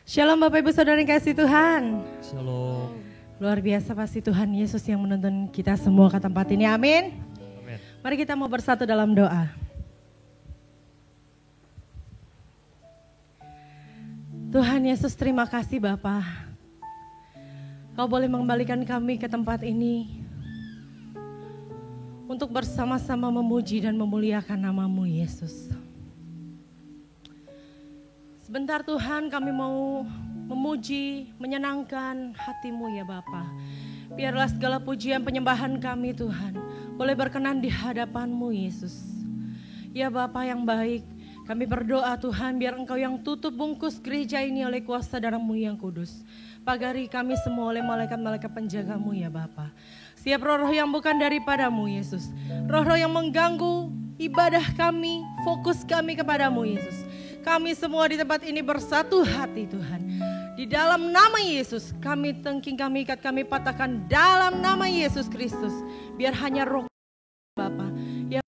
Shalom Bapak Ibu Saudara yang kasih Tuhan. Shalom. Luar biasa pasti Tuhan Yesus yang menuntun kita semua ke tempat ini. Amin. Amin. Mari kita mau bersatu dalam doa. Tuhan Yesus, terima kasih Bapa. Kau boleh mengembalikan kami ke tempat ini untuk bersama-sama memuji dan memuliakan nama-Mu Yesus. Sebentar Tuhan, kami mau memuji, menyenangkan hati-Mu ya Bapa. Biarlah segala pujian penyembahan kami Tuhan boleh berkenan di hadapan-Mu Yesus. Ya Bapa yang baik, kami berdoa Tuhan biar Engkau yang tutup bungkus gereja ini oleh kuasa darah-Mu yang kudus. Pagari kami semua oleh malaikat-malaikat penjaga-Mu ya Bapa. Setiap roh-roh yang bukan daripada-Mu Yesus, roh-roh yang mengganggu ibadah kami, fokus kami kepada-Mu Yesus. Kami semua di tempat ini bersatu hati Tuhan. Di dalam nama Yesus kami tengking, kami ikat, kami patahkan dalam nama Yesus Kristus. Biar hanya roh Bapa yang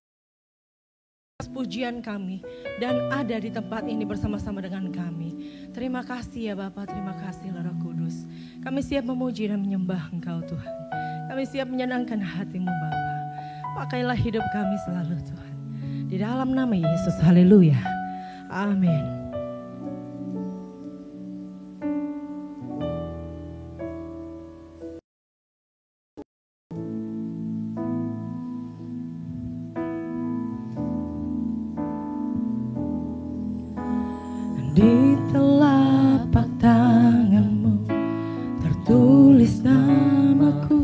pujian kami dan ada di tempat ini bersama-sama dengan kami. Terima kasih ya Bapa, terima kasih Roh Kudus. Kami siap memuji dan menyembah Engkau Tuhan. Kami siap menyenangkan hati-Mu Bapa. Pakailah hidup kami selalu Tuhan. Di dalam nama Yesus, haleluya. Amin. Di telapak tangan-Mu tertulis namaku,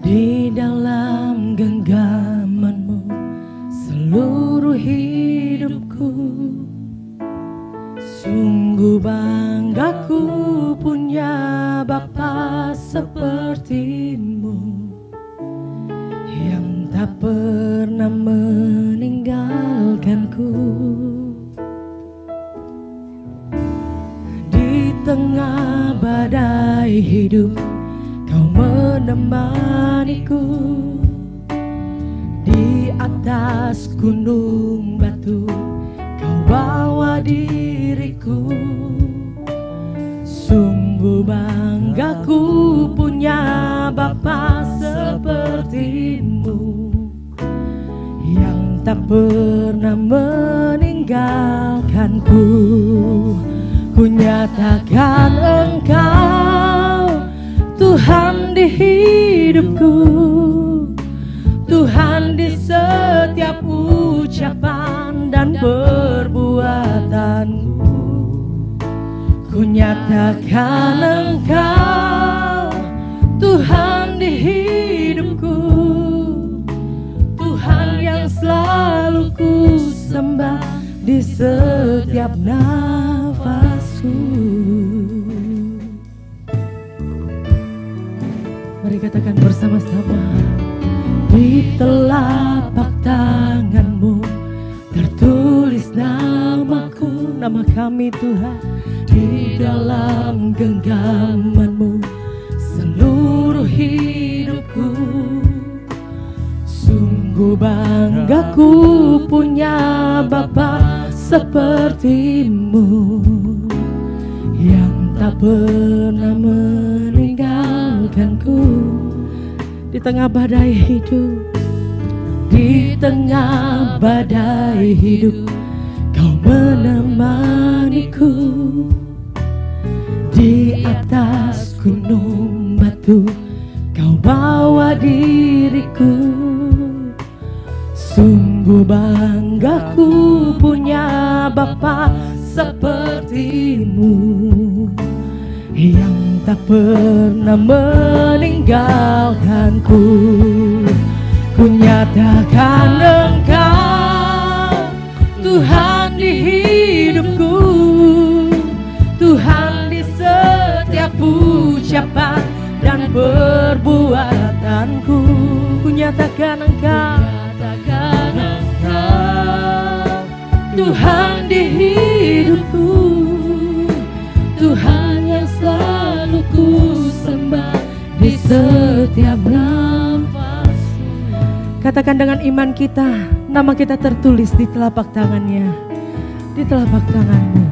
di dalam genggaman-Mu seluruh hidupku. Sungguh bangga ku punya Bapa seperti-Mu, yang tak pernah meninggalkanku. Di tengah badai hidup Kau menemaniku, di atas gunung batu Kau bawa diriku. Sungguh bangga ku punya Bapa seperti-Mu, yang tak pernah meninggalkanku. Ku nyatakan Engkau Tuhan di hidupku, Tuhan di setiap ucapan dan perbuatanku. Ku nyatakan Engkau Tuhan di hidupku, Tuhan yang selalu ku sembah di setiap nafasku. Mari katakan bersama-sama. Di telapak tangan-Mu tertulis namaku, nama kami Tuhan. Di dalam genggaman-Mu seluruh hidupku. Sungguh bangga ku punya Bapa seperti-Mu, yang tak pernah meninggalkanku. Di tengah badai hidup, di tengah badai hidup Kau menemaniku. Di atas gunung batu Kau bawa diriku. Sungguh bangga ku punya Bapa seperti-Mu, yang tak pernah meninggalkanku. Ku nyatakan Engkau Tuhan di hidupku, Tuhan di setiap ucapan dan perbuatanku. Ku nyatakan Engkau Tuhan di hidupku, Tuhan yang selalu ku sembah di setiap nafas. Katakan dengan iman kita, nama kita tertulis di telapak tangannya, di telapak tangan-Mu,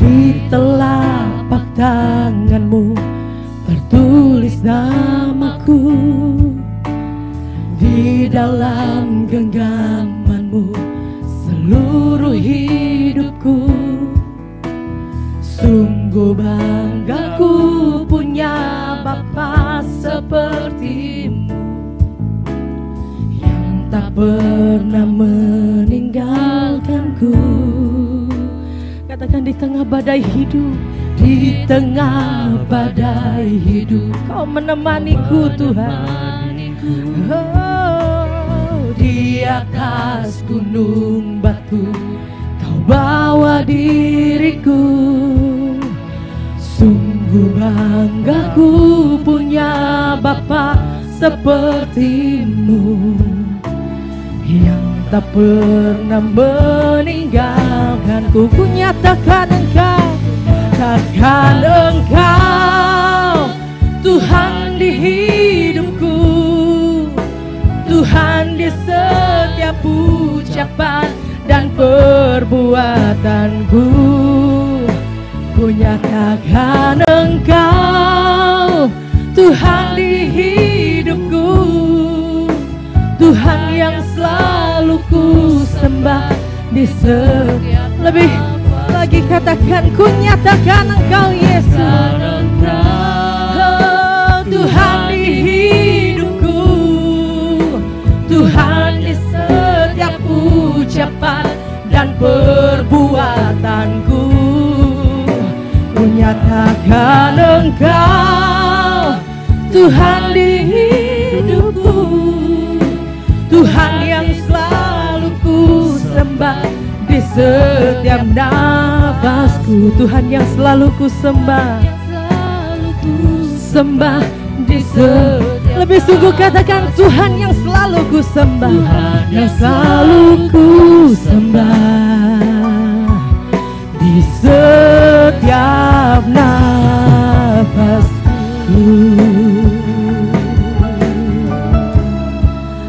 di Di telapak tangan-Mu tertulis namaku, di dalam genggaman-Mu seluruh hidupku. Sungguh bangga ku punya Bapa seperti-Mu, yang tak pernah meninggalkanku. Katakan, di tengah badai hidup, di tengah badai hidup, Kau menemaniku Tuhan. Oh, di atas gunung batu Kau bawa diriku. Sungguh bangga ku punya Bapa seperti-Mu, yang tak pernah meninggalkanku. Ku nyatakan Engkau, takkan Engkau Tuhan di hidupku, Tuhan di setiap ucapan dan perbuatanku. Ku nyatakan Engkau Tuhan di hidupku, Tuhan yang selalu ku sembah di setiap. Lebih lagi katakan, ku nyatakan Engkau Yesus, oh, Tuhan di hidupku, Tuhan di setiap ucapan dan perbuatanku. Ku nyatakan Engkau Tuhan di hidupku, Tuhan yang selalu ku sembah di setiap nafasku. Tuhan yang selalu ku sembah, sembah di setiap. Lebih sungguh katakan, Tuhan yang selalu ku sembah, yang selalu ku sembah di setiap nafasku.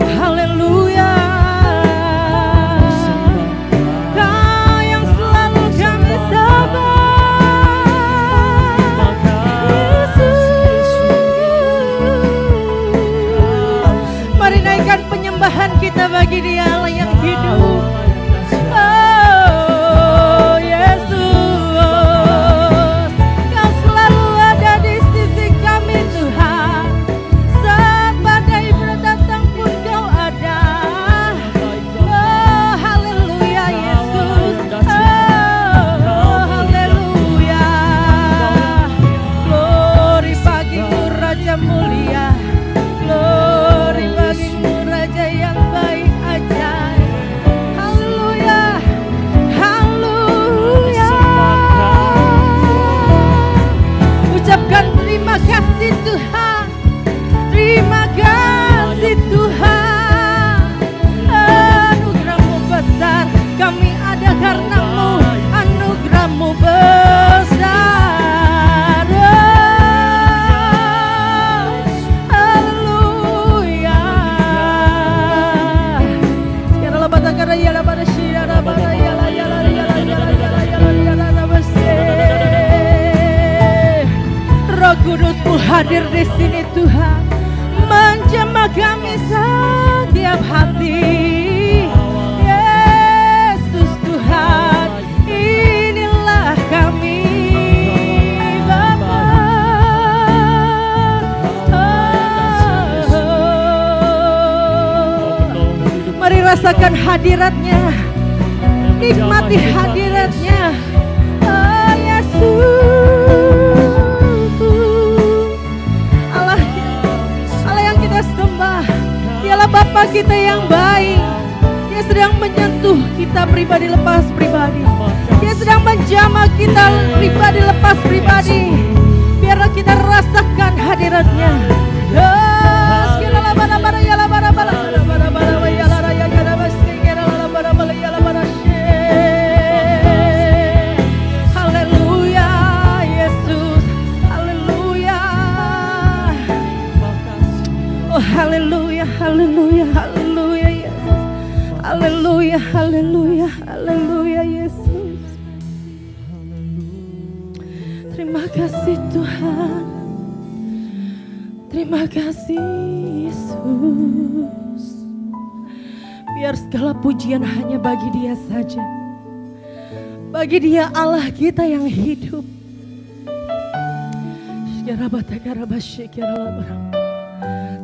Haleluya, Kau yang selalu kami sembah, Yesus. Mari naikkan penyembahan kita bagi Dia, Allah yang hidup. Hadir di sini Tuhan, menjamah kami setiap hati. Yesus Tuhan, inilah kami Bapa. Mari rasakan hadiratnya, nikmati hadiratnya. Oh Yesus, Dialah Bapa kita yang baik. Dia sedang menyentuh kita pribadi lepas pribadi. Dia sedang menjamah kita pribadi lepas pribadi. Biarlah kita rasakan hadiratnya. Haleluya Yesus, haleluya. Oh haleluya, haleluya, haleluya Yesus. Haleluya, haleluya, haleluya Yesus. Haleluya. Terima kasih Tuhan. Terima kasih Yesus. Biar segala pujian hanya bagi Dia saja. Bagi Dia Allah kita yang hidup.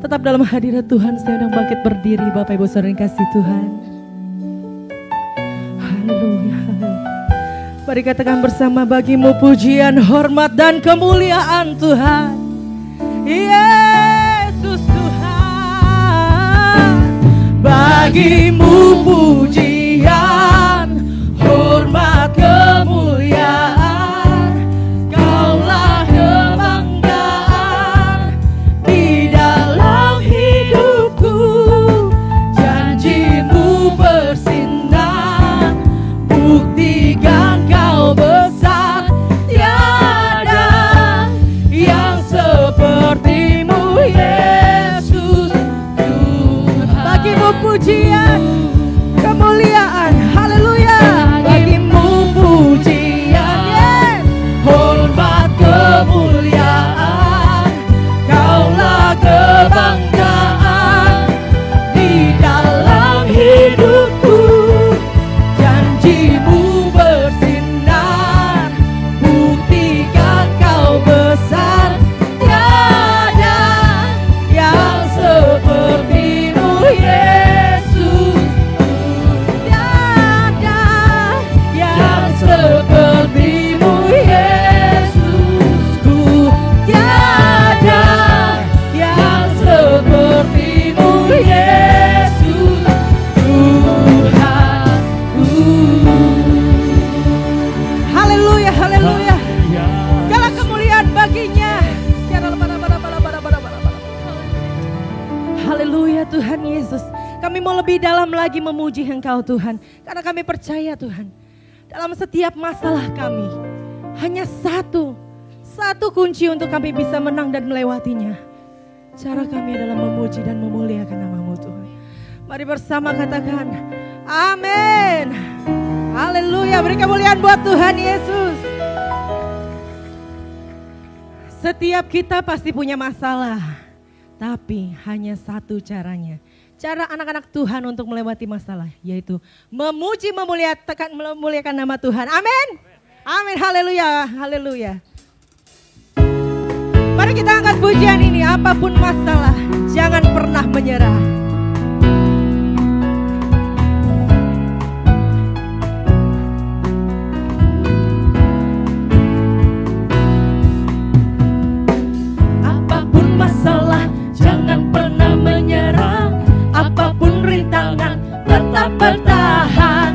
Tetap dalam hadirat Tuhan, saya sedang bangkit berdiri, Bapak Ibu Saudara yang kasih Tuhan. Haleluya. Mari katakan bersama, bagimu pujian, hormat dan kemuliaan Tuhan. Yesus Tuhan. Bagimu pujian, hormat, kemuliaan. Kaulah kebanggaan di dalam hidupku. Janjimu bersinar, buktikan kau besar. Tiada yang sepertimu Yesus Tuhan. Bagimu pujian, kemuliaan, haleluya. Bagimu pujian, yes, hormat, kemuliaan. Kaulah kebanggaan di dalam hidupku. Janjimu bersinar, buktikan kau besar. Tiada yang sepertimu Yesus. Tiada yang sepertimu Yesusku. Tiada yang sepertimu Yesus Tuhanku. Haleluya, haleluya. Segala kemuliaan baginya. Haleluya Tuhan Yesus. Kami mau lebih dalam lagi memuji Engkau Tuhan. Karena kami percaya Tuhan, dalam setiap masalah kami, hanya satu kunci untuk kami bisa menang dan melewatinya. Cara kami adalah memuji dan memuliakan nama-Mu Tuhan. Mari bersama katakan, amin. Haleluya, beri kemuliaan buat Tuhan Yesus. Setiap kita pasti punya masalah, tapi hanya satu caranya. Cara anak-anak Tuhan untuk melewati masalah, yaitu memuji, memuliakan nama Tuhan. Amin. Amin, haleluya, haleluya. Mari kita angkat pujian ini, apapun masalah, jangan pernah menyerah. Apapun masalah, jangan pernah menyerah. Apapun rintangan, tetap bertahan.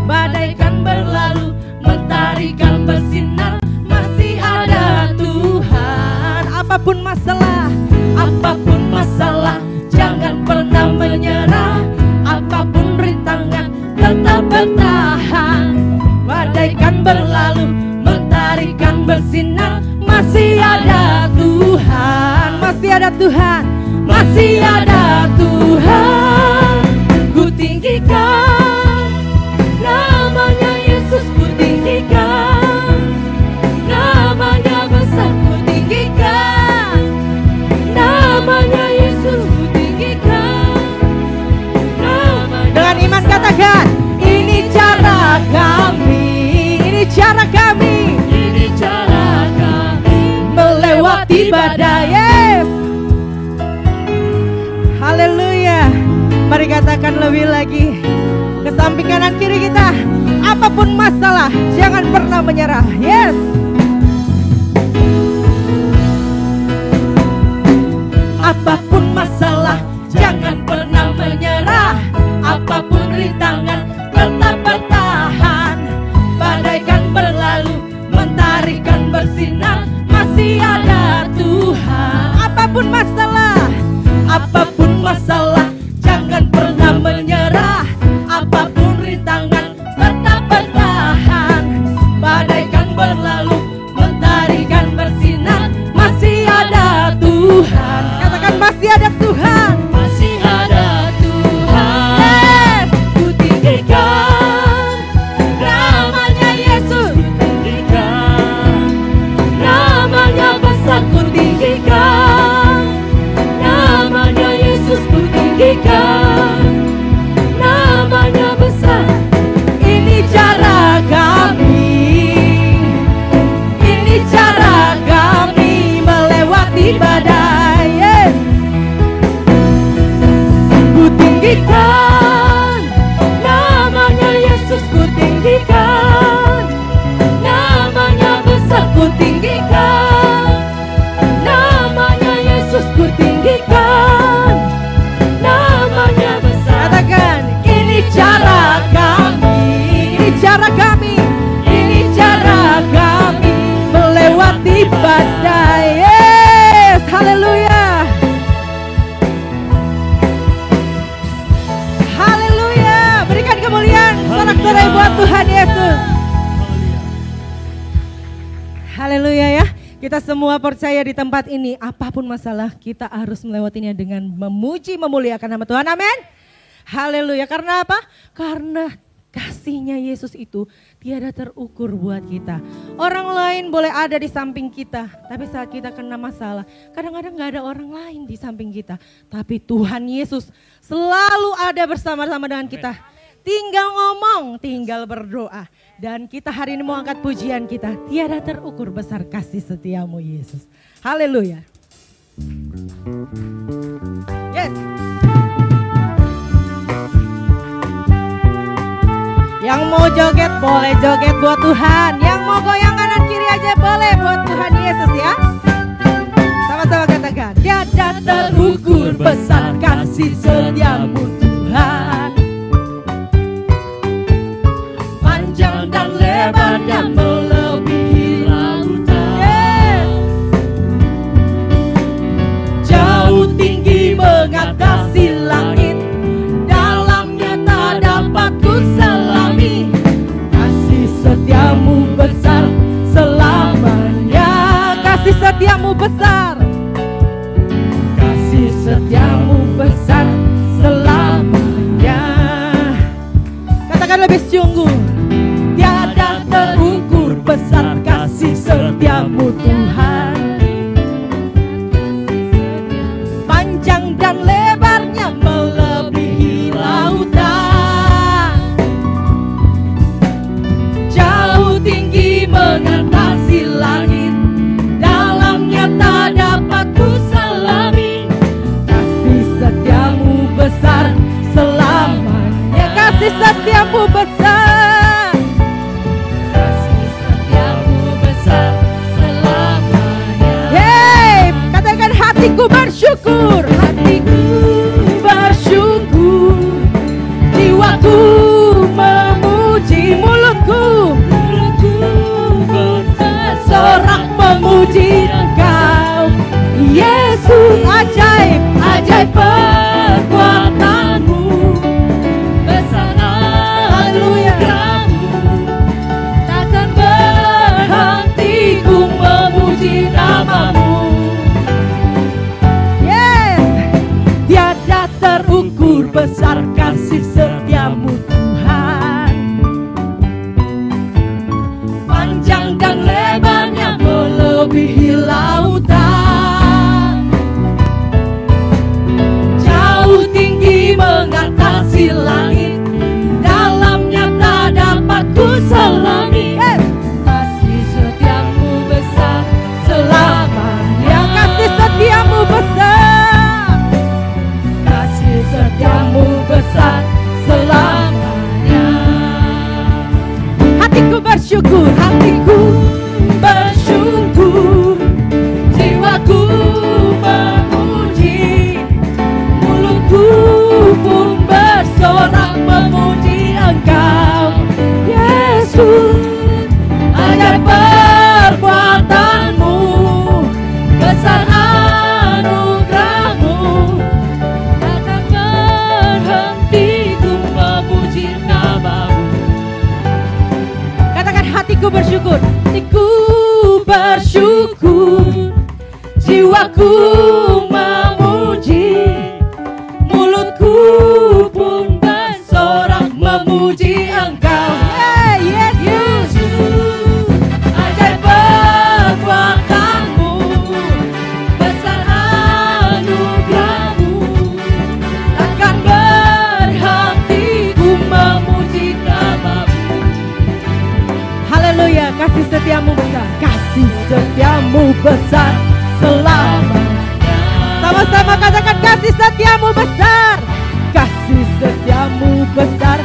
Badai kan berlalu, mentari kan bersinar. Masih ada Tuhan. Apapun masalah, jangan pernah menyerah. Apapun rintangan, tetap bertahan. Badai kan berlalu, mentari kan bersinar. Masih ada Tuhan, masih ada Tuhan, masih ada Tuhan. Ku tinggikan namanya Yesus, ku tinggikan namanya besar, ku tinggikan namanya Yesus, ku tinggikan namanya. Dengan iman katakan, ini cara kami, ini cara kami, ini cara kami melewati badai. Yes. Haleluya. Mari katakan lebih lagi ke samping kanan kiri kita. Apapun masalah, jangan pernah menyerah. Yes. Apapun masalah, jangan pernah menyerah. Apapun rintangan, tetap bertahan. Badai kan berlalu, mentari kan bersinar. Masih ada Tuhan. Apapun masalah, jangan pernah menyerah. Apapun rintangan, tetap bertahan. Badai kan berlalu, mentari kan bersinar. Masih ada Tuhan. Katakan masih ada Tuhan. Masih ada tinggikan, namanya besar. Katakan, ini cara kami, ini cara kami, ini cara kami melewati badai. Yes, haleluya. Haleluya. Berikan kemuliaan sorak-sorai buat Tuhan Yesus. Haleluya ya. Kita semua percaya di tempat ini, apapun masalah kita harus melewatinya dengan memuji, memuliakan nama Tuhan. Amin. Haleluya. Karena apa? Karena kasihnya Yesus itu tiada terukur buat kita. Orang lain boleh ada di samping kita, tapi saat kita kena masalah, kadang-kadang gak ada orang lain di samping kita. Tapi Tuhan Yesus selalu ada bersama-sama dengan kita. Tinggal ngomong, tinggal berdoa. Dan kita hari ini mau angkat pujian kita. Tiada terukur besar kasih setiamu Yesus. Haleluya. Yes. Yang mau joget boleh joget buat Tuhan. Yang mau goyang kanan kiri aja boleh buat Tuhan Yesus ya. Sama-sama katakan. Tiada terukur besar kasih setiamu Tuhan. Panjang dan lebarnya melebihi lautan. Yes. Jauh tinggi mengatasi langit. Dalamnya tak dapat ku selami. Kasih setiamu besar selamanya. Kasih setiamu besar. Kasih setiamu besar selamanya. Katakan lebih sungguh. Tiada terukur besar kasih setiamu Tuhan. Panjang dan lebarnya melebihi lautan. Jauh tinggi mengatasi langit. Dalamnya tak dapat ku selami. Kasih setiamu besar selamanya. Kasih setiamu besar. Hatiku bersyukur, hatiku bersyukur, jiwaku memuji, mulutku bersorak memuji Engkau, Yesus. Ajaib, ajaib perbuatanmu, besar anugerahmu, takkan berhenti ku memuji namamu. Terukur besar kasih setiamu Tuhan. Panjang dan lebarnya melebihi lautan. Jauh tinggi mengatasi langit. Dalamnya tak dapat ku selami. Kasih setiamu besar selamanya. Kasih setiamu besar. Setiamu besar selamanya. Hatiku bersyukur, hatiku bersyukur, jiwaku memuji, mulutku pun bersorak memuji Engkau, Yesus. Ajaib perbuatanmu, besar anugerahmu, hatiku bersyukur, hatiku bersyukur, jiwaku memuji, mulutku pun bersorak memuji Engkau, Yesus. Ajaib perbuatanmu, besar anugerahmu, takkan berhenti ku memuji namamu. Haleluya, kasih setiamu besar, kasih setiamu besar selamanya. Sama-sama katakan kasih setiamu besar, kasih setiamu besar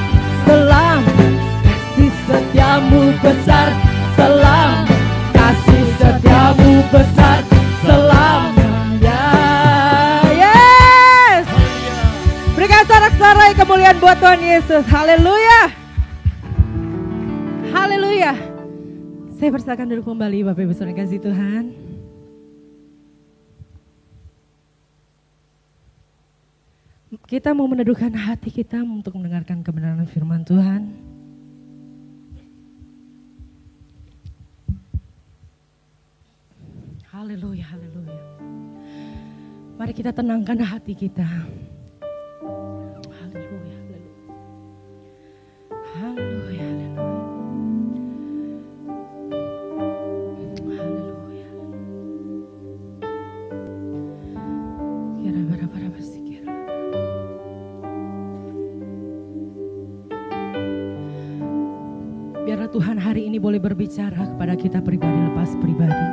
selamanya. Kasih setiamu besar selamanya. Kasih setiamu besar selamanya. Tuhan Yesus. Haleluya. Haleluya. Saya persilakan duduk kembali Bapak Ibu Saudara kasih Tuhan. Kita mau meneduhkan hati kita untuk mendengarkan kebenaran firman Tuhan. Haleluya, haleluya. Mari kita tenangkan hati kita. Haleluya, haleluya. Haleluya, haleluya. Haleluya. Kira-kira bersikir. Biarlah Tuhan hari ini boleh berbicara kepada kita pribadi lepas pribadi.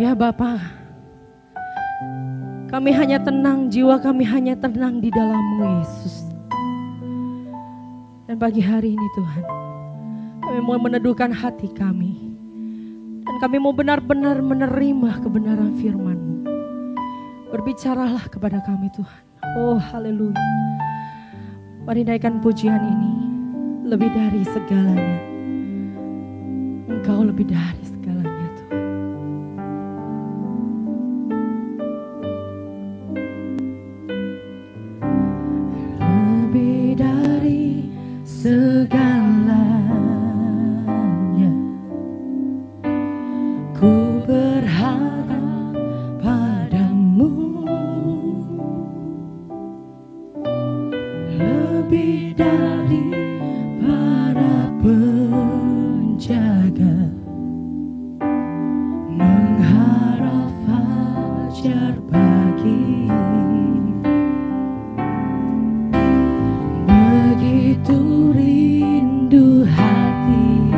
Ya Bapa, kami hanya tenang, jiwa kami hanya tenang di dalam-Mu Yesus. Dan pagi hari ini Tuhan, kami mau meneduhkan hati kami. Dan kami mau benar-benar menerima kebenaran firman-Mu. Berbicaralah kepada kami Tuhan. Oh haleluya. Mari naikkan pujian ini lebih dari segalanya. Engkau lebih dari segalanya Tuhan. Lebih dari segalanya, ku berharap padamu. Lebih dari para penjaga, mengharap fajar pagi. Begitu rindu hatiku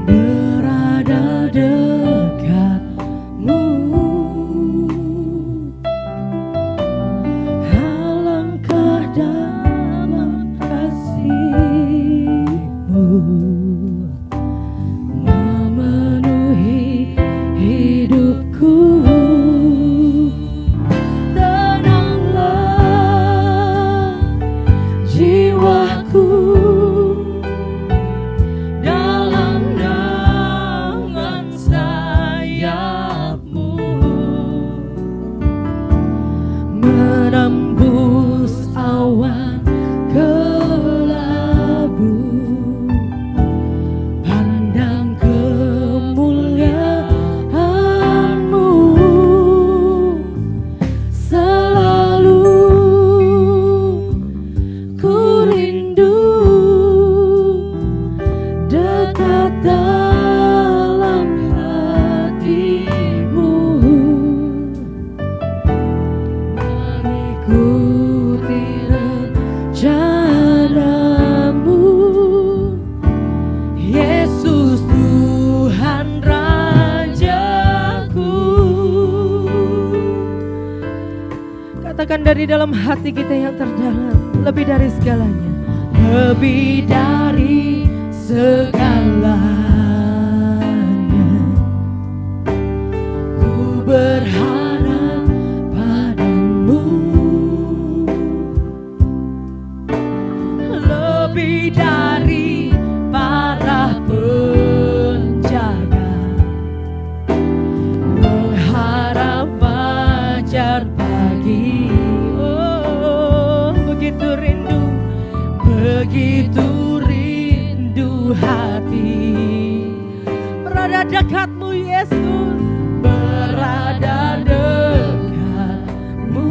berada dekatmu. Alangkah dalam kasih-Mu memenuhi hidupku. Tenanglah jiwaku dalam naungan sayap-Mu, menembus awan kelabu, pandang kemuliaan-Mu. Selalu ku rindu dekat dalam hati-Mu, mengikuti rencana-Mu. Yesus Tuhan Rajaku. Katakan dari dalam hati kita yang terdalam, lebih dari segalanya, lebih dari segalanya, ku berharap padamu. Lebih dari para penjaga, mengharap fajar pagi. Oh, begitu rindu hati berada dekat-Mu Yesus, berada dekat-Mu.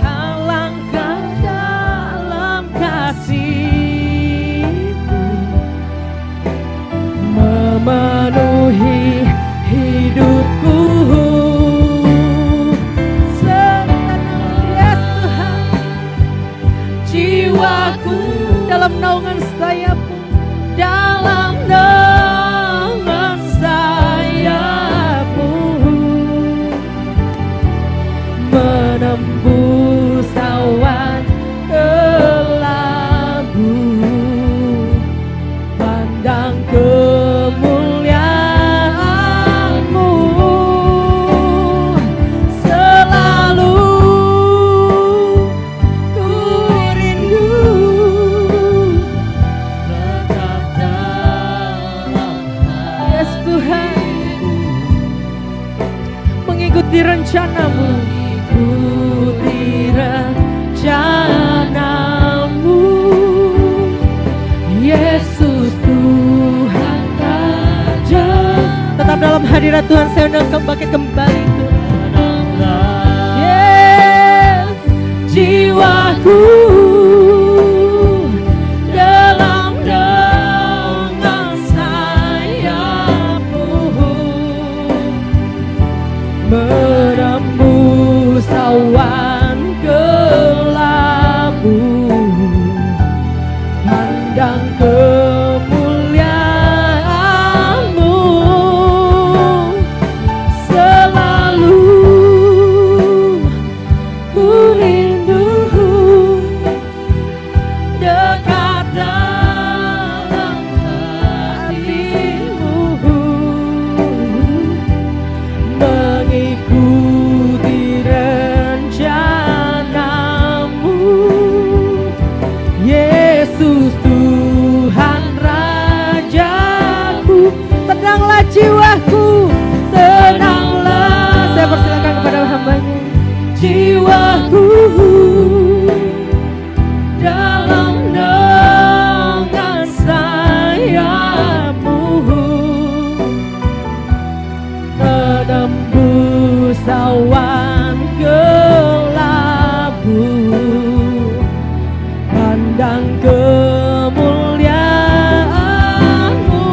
Alangkah dalam kasih-Mu memenuhi hidupku. Yes Tuhan, jiwaku dalam naungan sayap-Mu, dalam naungan sayap-Mu, menembus awan kelabu, pandang kemuliaan-Mu. Tuhan, saya undang pakai kembali Tuhan. Jiwaku dalam dengan sayap-Mu, menembus awan gelap-Mu, pandang kemuliaan-Mu, selalu ku rindu dekat dalam hati-Mu, mengikuti rencana-Mu, Yesus Tuhan Rajaku. Tenanglah jiwaku, tenanglah. Saya persilakan kepada hamba-Nya. Jiwaku dalam dengan sayap-Mu, menembus awan gelap-Mu, pandang kemuliaan-Mu,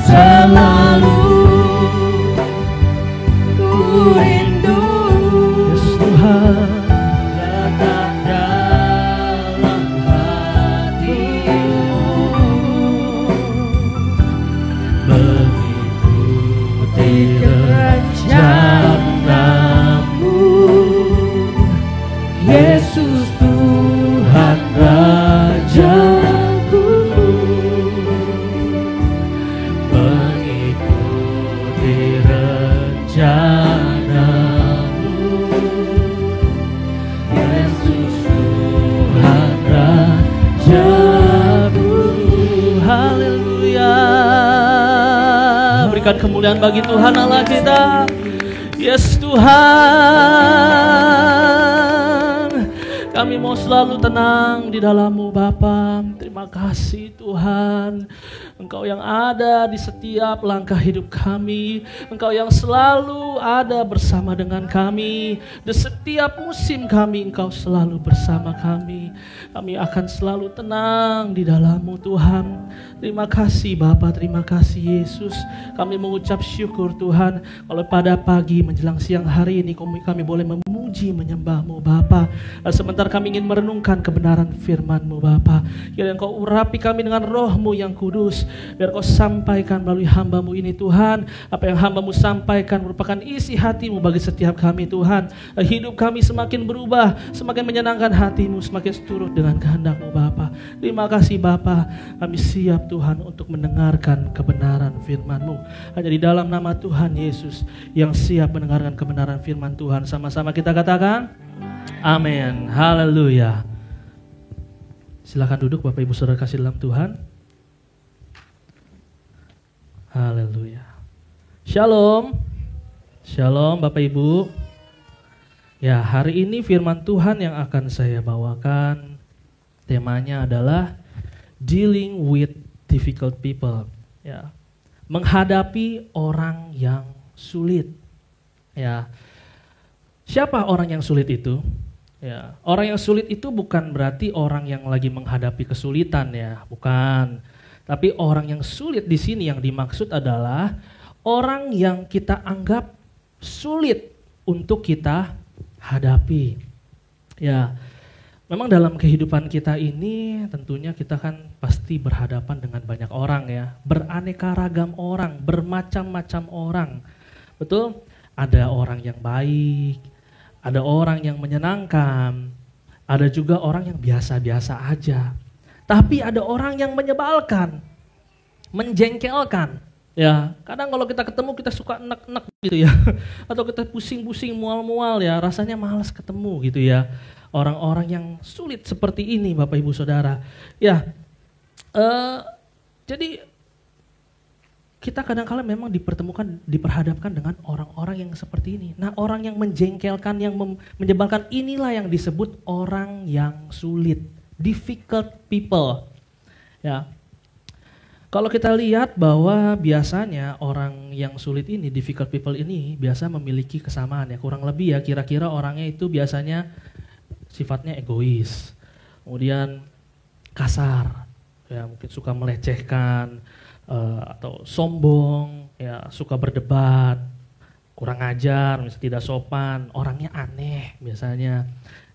selalu ku rindu dekat dalam hati-Mu, mengikuti rencana-Mu, Yesus Tuhan Rajaku, mengikuti rencana-Mu, Yesus Tuhan Rajaku. Haleluya. Berikan kemuliaan bagi Tuhan Allah kita. Yes Tuhan, kami mau selalu tenang di dalam-Mu Bapa. Terima kasih Tuhan, Engkau yang ada di setiap langkah hidup kami. Engkau yang selalu ada bersama dengan kami. Di setiap musim kami, Engkau selalu bersama kami. Kami akan selalu tenang di dalam-Mu Tuhan. Terima kasih Bapa, terima kasih Yesus. Kami mengucap syukur Tuhan, kalau pada pagi menjelang siang hari ini kami boleh memuji menyembah-Mu Bapa. Sementara kami ingin merenungkan kebenaran firman-Mu Bapa. Kiranya Engkau urapi kami dengan Roh-Mu yang kudus. Biar Kau sampaikan melalui hamba-Mu ini Tuhan. Apa yang hamba-Mu sampaikan merupakan isi hati-Mu bagi setiap kami Tuhan. Hidup kami semakin berubah, semakin menyenangkan hati-Mu, semakin seturut dengan kehendak-Mu Bapa. Terima kasih Bapa, kami siap Tuhan untuk mendengarkan kebenaran firman-Mu. Hanya di dalam nama Tuhan Yesus yang siap mendengarkan kebenaran firman Tuhan. Sama-sama kita katakan amin. Haleluya. Silakan duduk Bapak Ibu Saudara kasih dalam Tuhan. Haleluya. Shalom. Shalom Bapak Ibu. Ya, hari ini firman Tuhan yang akan saya bawakan temanya adalah dealing with difficult people. Ya. Menghadapi orang yang sulit. Ya. Siapa orang yang sulit itu? Ya, orang yang sulit itu bukan berarti orang yang lagi menghadapi kesulitan ya, bukan. Tapi orang yang sulit di sini yang dimaksud adalah orang yang kita anggap sulit untuk kita hadapi. Ya, memang dalam kehidupan kita ini tentunya kita kan pasti berhadapan dengan banyak orang ya, beraneka ragam orang, bermacam-macam orang. Betul? Ada orang yang baik, ada orang yang menyenangkan, ada juga orang yang biasa-biasa aja. Tapi ada orang yang menyebalkan, menjengkelkan. Ya, kadang kalau kita ketemu kita suka enek-enek gitu ya. Atau kita pusing-pusing, mual-mual ya, rasanya malas ketemu gitu ya. Orang-orang yang sulit seperti ini Bapak Ibu Saudara. Ya, jadi kita kadang-kala memang diperhadapkan dengan orang-orang yang seperti ini. Nah, orang yang menjengkelkan, yang menyebalkan, inilah yang disebut orang yang sulit, difficult people. Ya, Kalau kita lihat bahwa biasanya orang yang sulit ini, difficult people ini biasa memiliki kesamaan ya, kurang lebih ya kira-kira orangnya itu biasanya sifatnya egois, kemudian kasar, ya mungkin suka melecehkan, atau sombong, ya suka berdebat, kurang ajar, misalnya tidak sopan, orangnya aneh biasanya,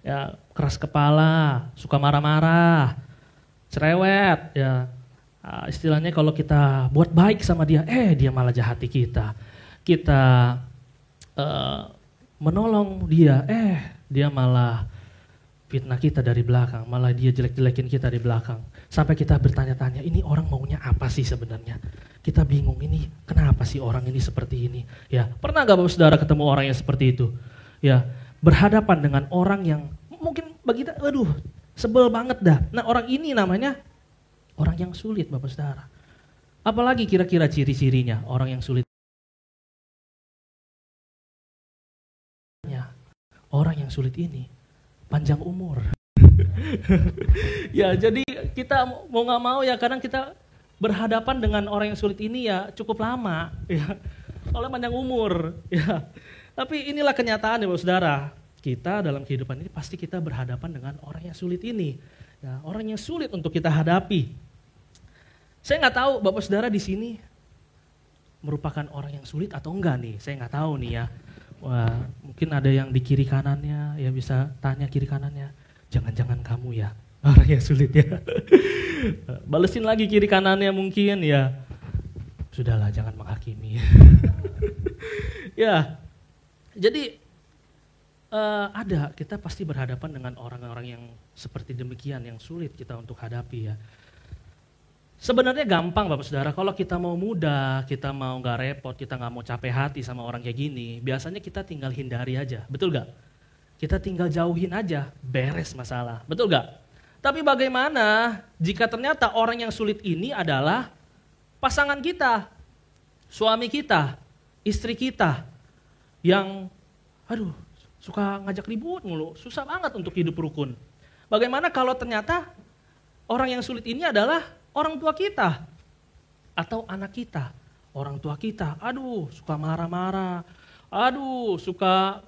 ya keras kepala, suka marah-marah, cerewet, ya. Istilahnya kalau kita buat baik sama dia, dia malah jahati kita. Kita menolong dia, dia malah fitnah kita dari belakang, malah dia jelek-jelekin kita di belakang. Sampai kita bertanya-tanya, ini orang maunya apa sih sebenarnya? Kita bingung, ini kenapa sih orang ini seperti ini? Ya, pernah gak Bapak Saudara ketemu orang yang seperti itu? Ya, berhadapan dengan orang yang mungkin bagi kita, aduh, sebel banget dah. Nah, orang ini namanya orang yang sulit, Bapak Saudara. Apalagi kira-kira ciri-cirinya orang yang sulit? Orang yang sulit ini panjang umur. Ya, jadi kita mau gak mau ya kadang kita berhadapan dengan orang yang sulit ini ya cukup lama. Ya, oleh panjang umur. Ya. Tapi inilah kenyataan ya Bapak Saudara. Kita dalam kehidupan ini pasti kita berhadapan dengan orang yang sulit ini. Ya, orang yang sulit untuk kita hadapi. Saya nggak tahu Bapak Saudara di sini merupakan orang yang sulit atau enggak nih. Saya nggak tahu nih ya. Wah, mungkin ada yang di kiri kanannya, ya bisa tanya kiri kanannya. Jangan-jangan kamu ya orang yang sulit ya. Balesin lagi kiri kanannya mungkin ya. Sudahlah, jangan menghakimi. Ya, jadi kita pasti berhadapan dengan orang-orang yang seperti demikian, yang sulit kita untuk hadapi ya. Sebenarnya gampang Bapak Saudara, kalau kita mau mudah, kita mau gak repot, kita gak mau capek hati sama orang kayak gini, biasanya kita tinggal hindari aja, betul gak? Kita tinggal jauhin aja, beres masalah, betul gak? Tapi bagaimana jika ternyata orang yang sulit ini adalah pasangan kita, suami kita, istri kita, yang suka ngajak ribut mulu, susah banget untuk hidup rukun. Bagaimana kalau ternyata orang yang sulit ini adalah orang tua kita atau anak kita, orang tua kita, suka marah-marah, suka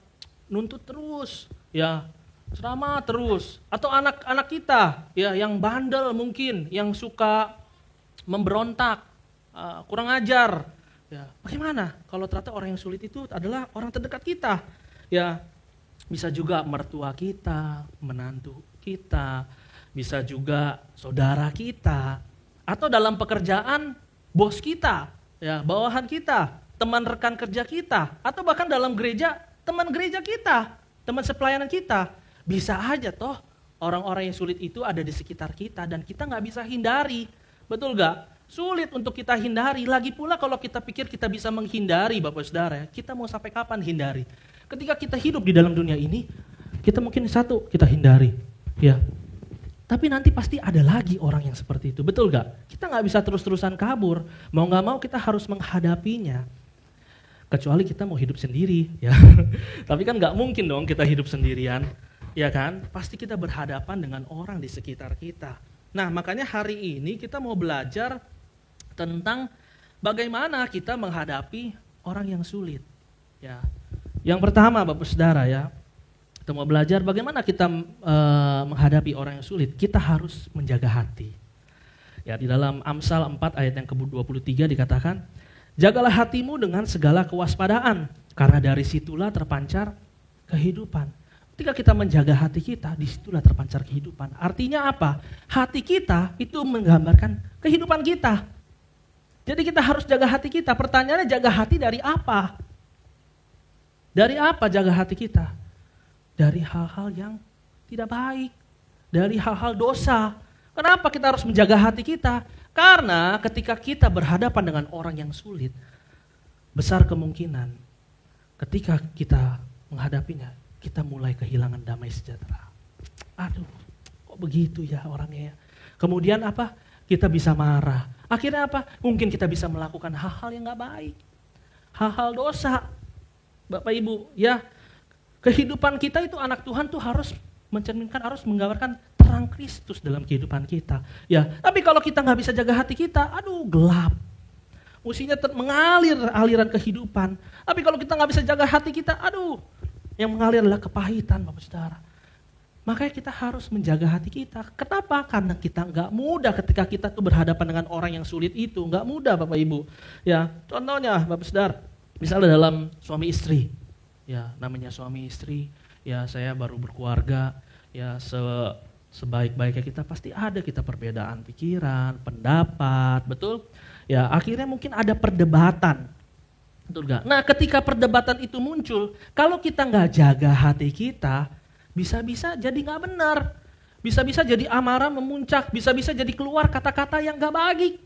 nuntut terus, ya ceramah terus, atau anak-anak kita, ya yang bandel mungkin, yang suka memberontak, kurang ajar, ya bagaimana kalau ternyata orang yang sulit itu adalah orang terdekat kita, ya bisa juga mertua kita, menantu kita, bisa juga saudara kita. Atau dalam pekerjaan bos kita, ya bawahan kita, teman rekan kerja kita, atau bahkan dalam gereja, teman gereja kita, teman sepelayanan kita. Bisa aja toh orang-orang yang sulit itu ada di sekitar kita dan kita gak bisa hindari, betul gak? Sulit untuk kita hindari, lagi pula kalau kita pikir kita bisa menghindari Bapak Saudara, kita mau sampai kapan hindari? Ketika kita hidup di dalam dunia ini, kita mungkin kita hindari, ya. Tapi nanti pasti ada lagi orang yang seperti itu, betul gak? Kita gak bisa terus-terusan kabur, mau gak mau kita harus menghadapinya. Kecuali kita mau hidup sendiri, ya. Tapi kan gak mungkin dong kita hidup sendirian, ya kan? Pasti kita berhadapan dengan orang di sekitar kita. Nah makanya hari ini kita mau belajar tentang bagaimana kita menghadapi orang yang sulit. Ya. Yang pertama Bapak Saudara ya, kita mau belajar bagaimana kita menghadapi orang yang sulit. Kita harus menjaga hati. Ya, di dalam Amsal 4 ayat yang ke-23 dikatakan, jagalah hatimu dengan segala kewaspadaan, karena dari situlah terpancar kehidupan. Ketika kita menjaga hati kita, disitulah terpancar kehidupan. Artinya apa? Hati kita itu menggambarkan kehidupan kita. Jadi kita harus jaga hati kita. Pertanyaannya, jaga hati dari apa? Dari apa jaga hati kita? Dari hal-hal yang tidak baik, dari hal-hal dosa. Kenapa kita harus menjaga hati kita? Karena ketika kita berhadapan dengan orang yang sulit, besar kemungkinan ketika kita menghadapinya, kita mulai kehilangan damai sejahtera. Kok begitu ya orangnya ya? Kemudian apa? Kita bisa marah. Akhirnya apa? Mungkin kita bisa melakukan hal-hal yang gak baik. Hal-hal dosa. Bapak Ibu, ya. Kehidupan kita itu anak Tuhan tuh harus mencerminkan, harus menggambarkan terang Kristus dalam kehidupan kita. Ya, tapi kalau kita nggak bisa jaga hati kita, aduh gelap. Musinya mengalir aliran kehidupan. Tapi kalau kita nggak bisa jaga hati kita, aduh, yang mengalir adalah kepahitan, Bapak Saudara. Makanya kita harus menjaga hati kita. Kenapa? Karena kita nggak mudah ketika kita tuh berhadapan dengan orang yang sulit itu. Nggak mudah, Bapak Ibu. Ya, contohnya, Bapak Saudara, misalnya dalam suami istri. Ya, namanya suami istri. Ya, saya baru berkeluarga. Ya, sebaik-baiknya kita pasti ada kita perbedaan pikiran, pendapat, betul? Ya, akhirnya mungkin ada perdebatan, betul gak? Nah, ketika perdebatan itu muncul, kalau kita nggak jaga hati kita, bisa-bisa jadi nggak benar, bisa-bisa jadi amarah memuncak, bisa-bisa jadi keluar kata-kata yang nggak baik.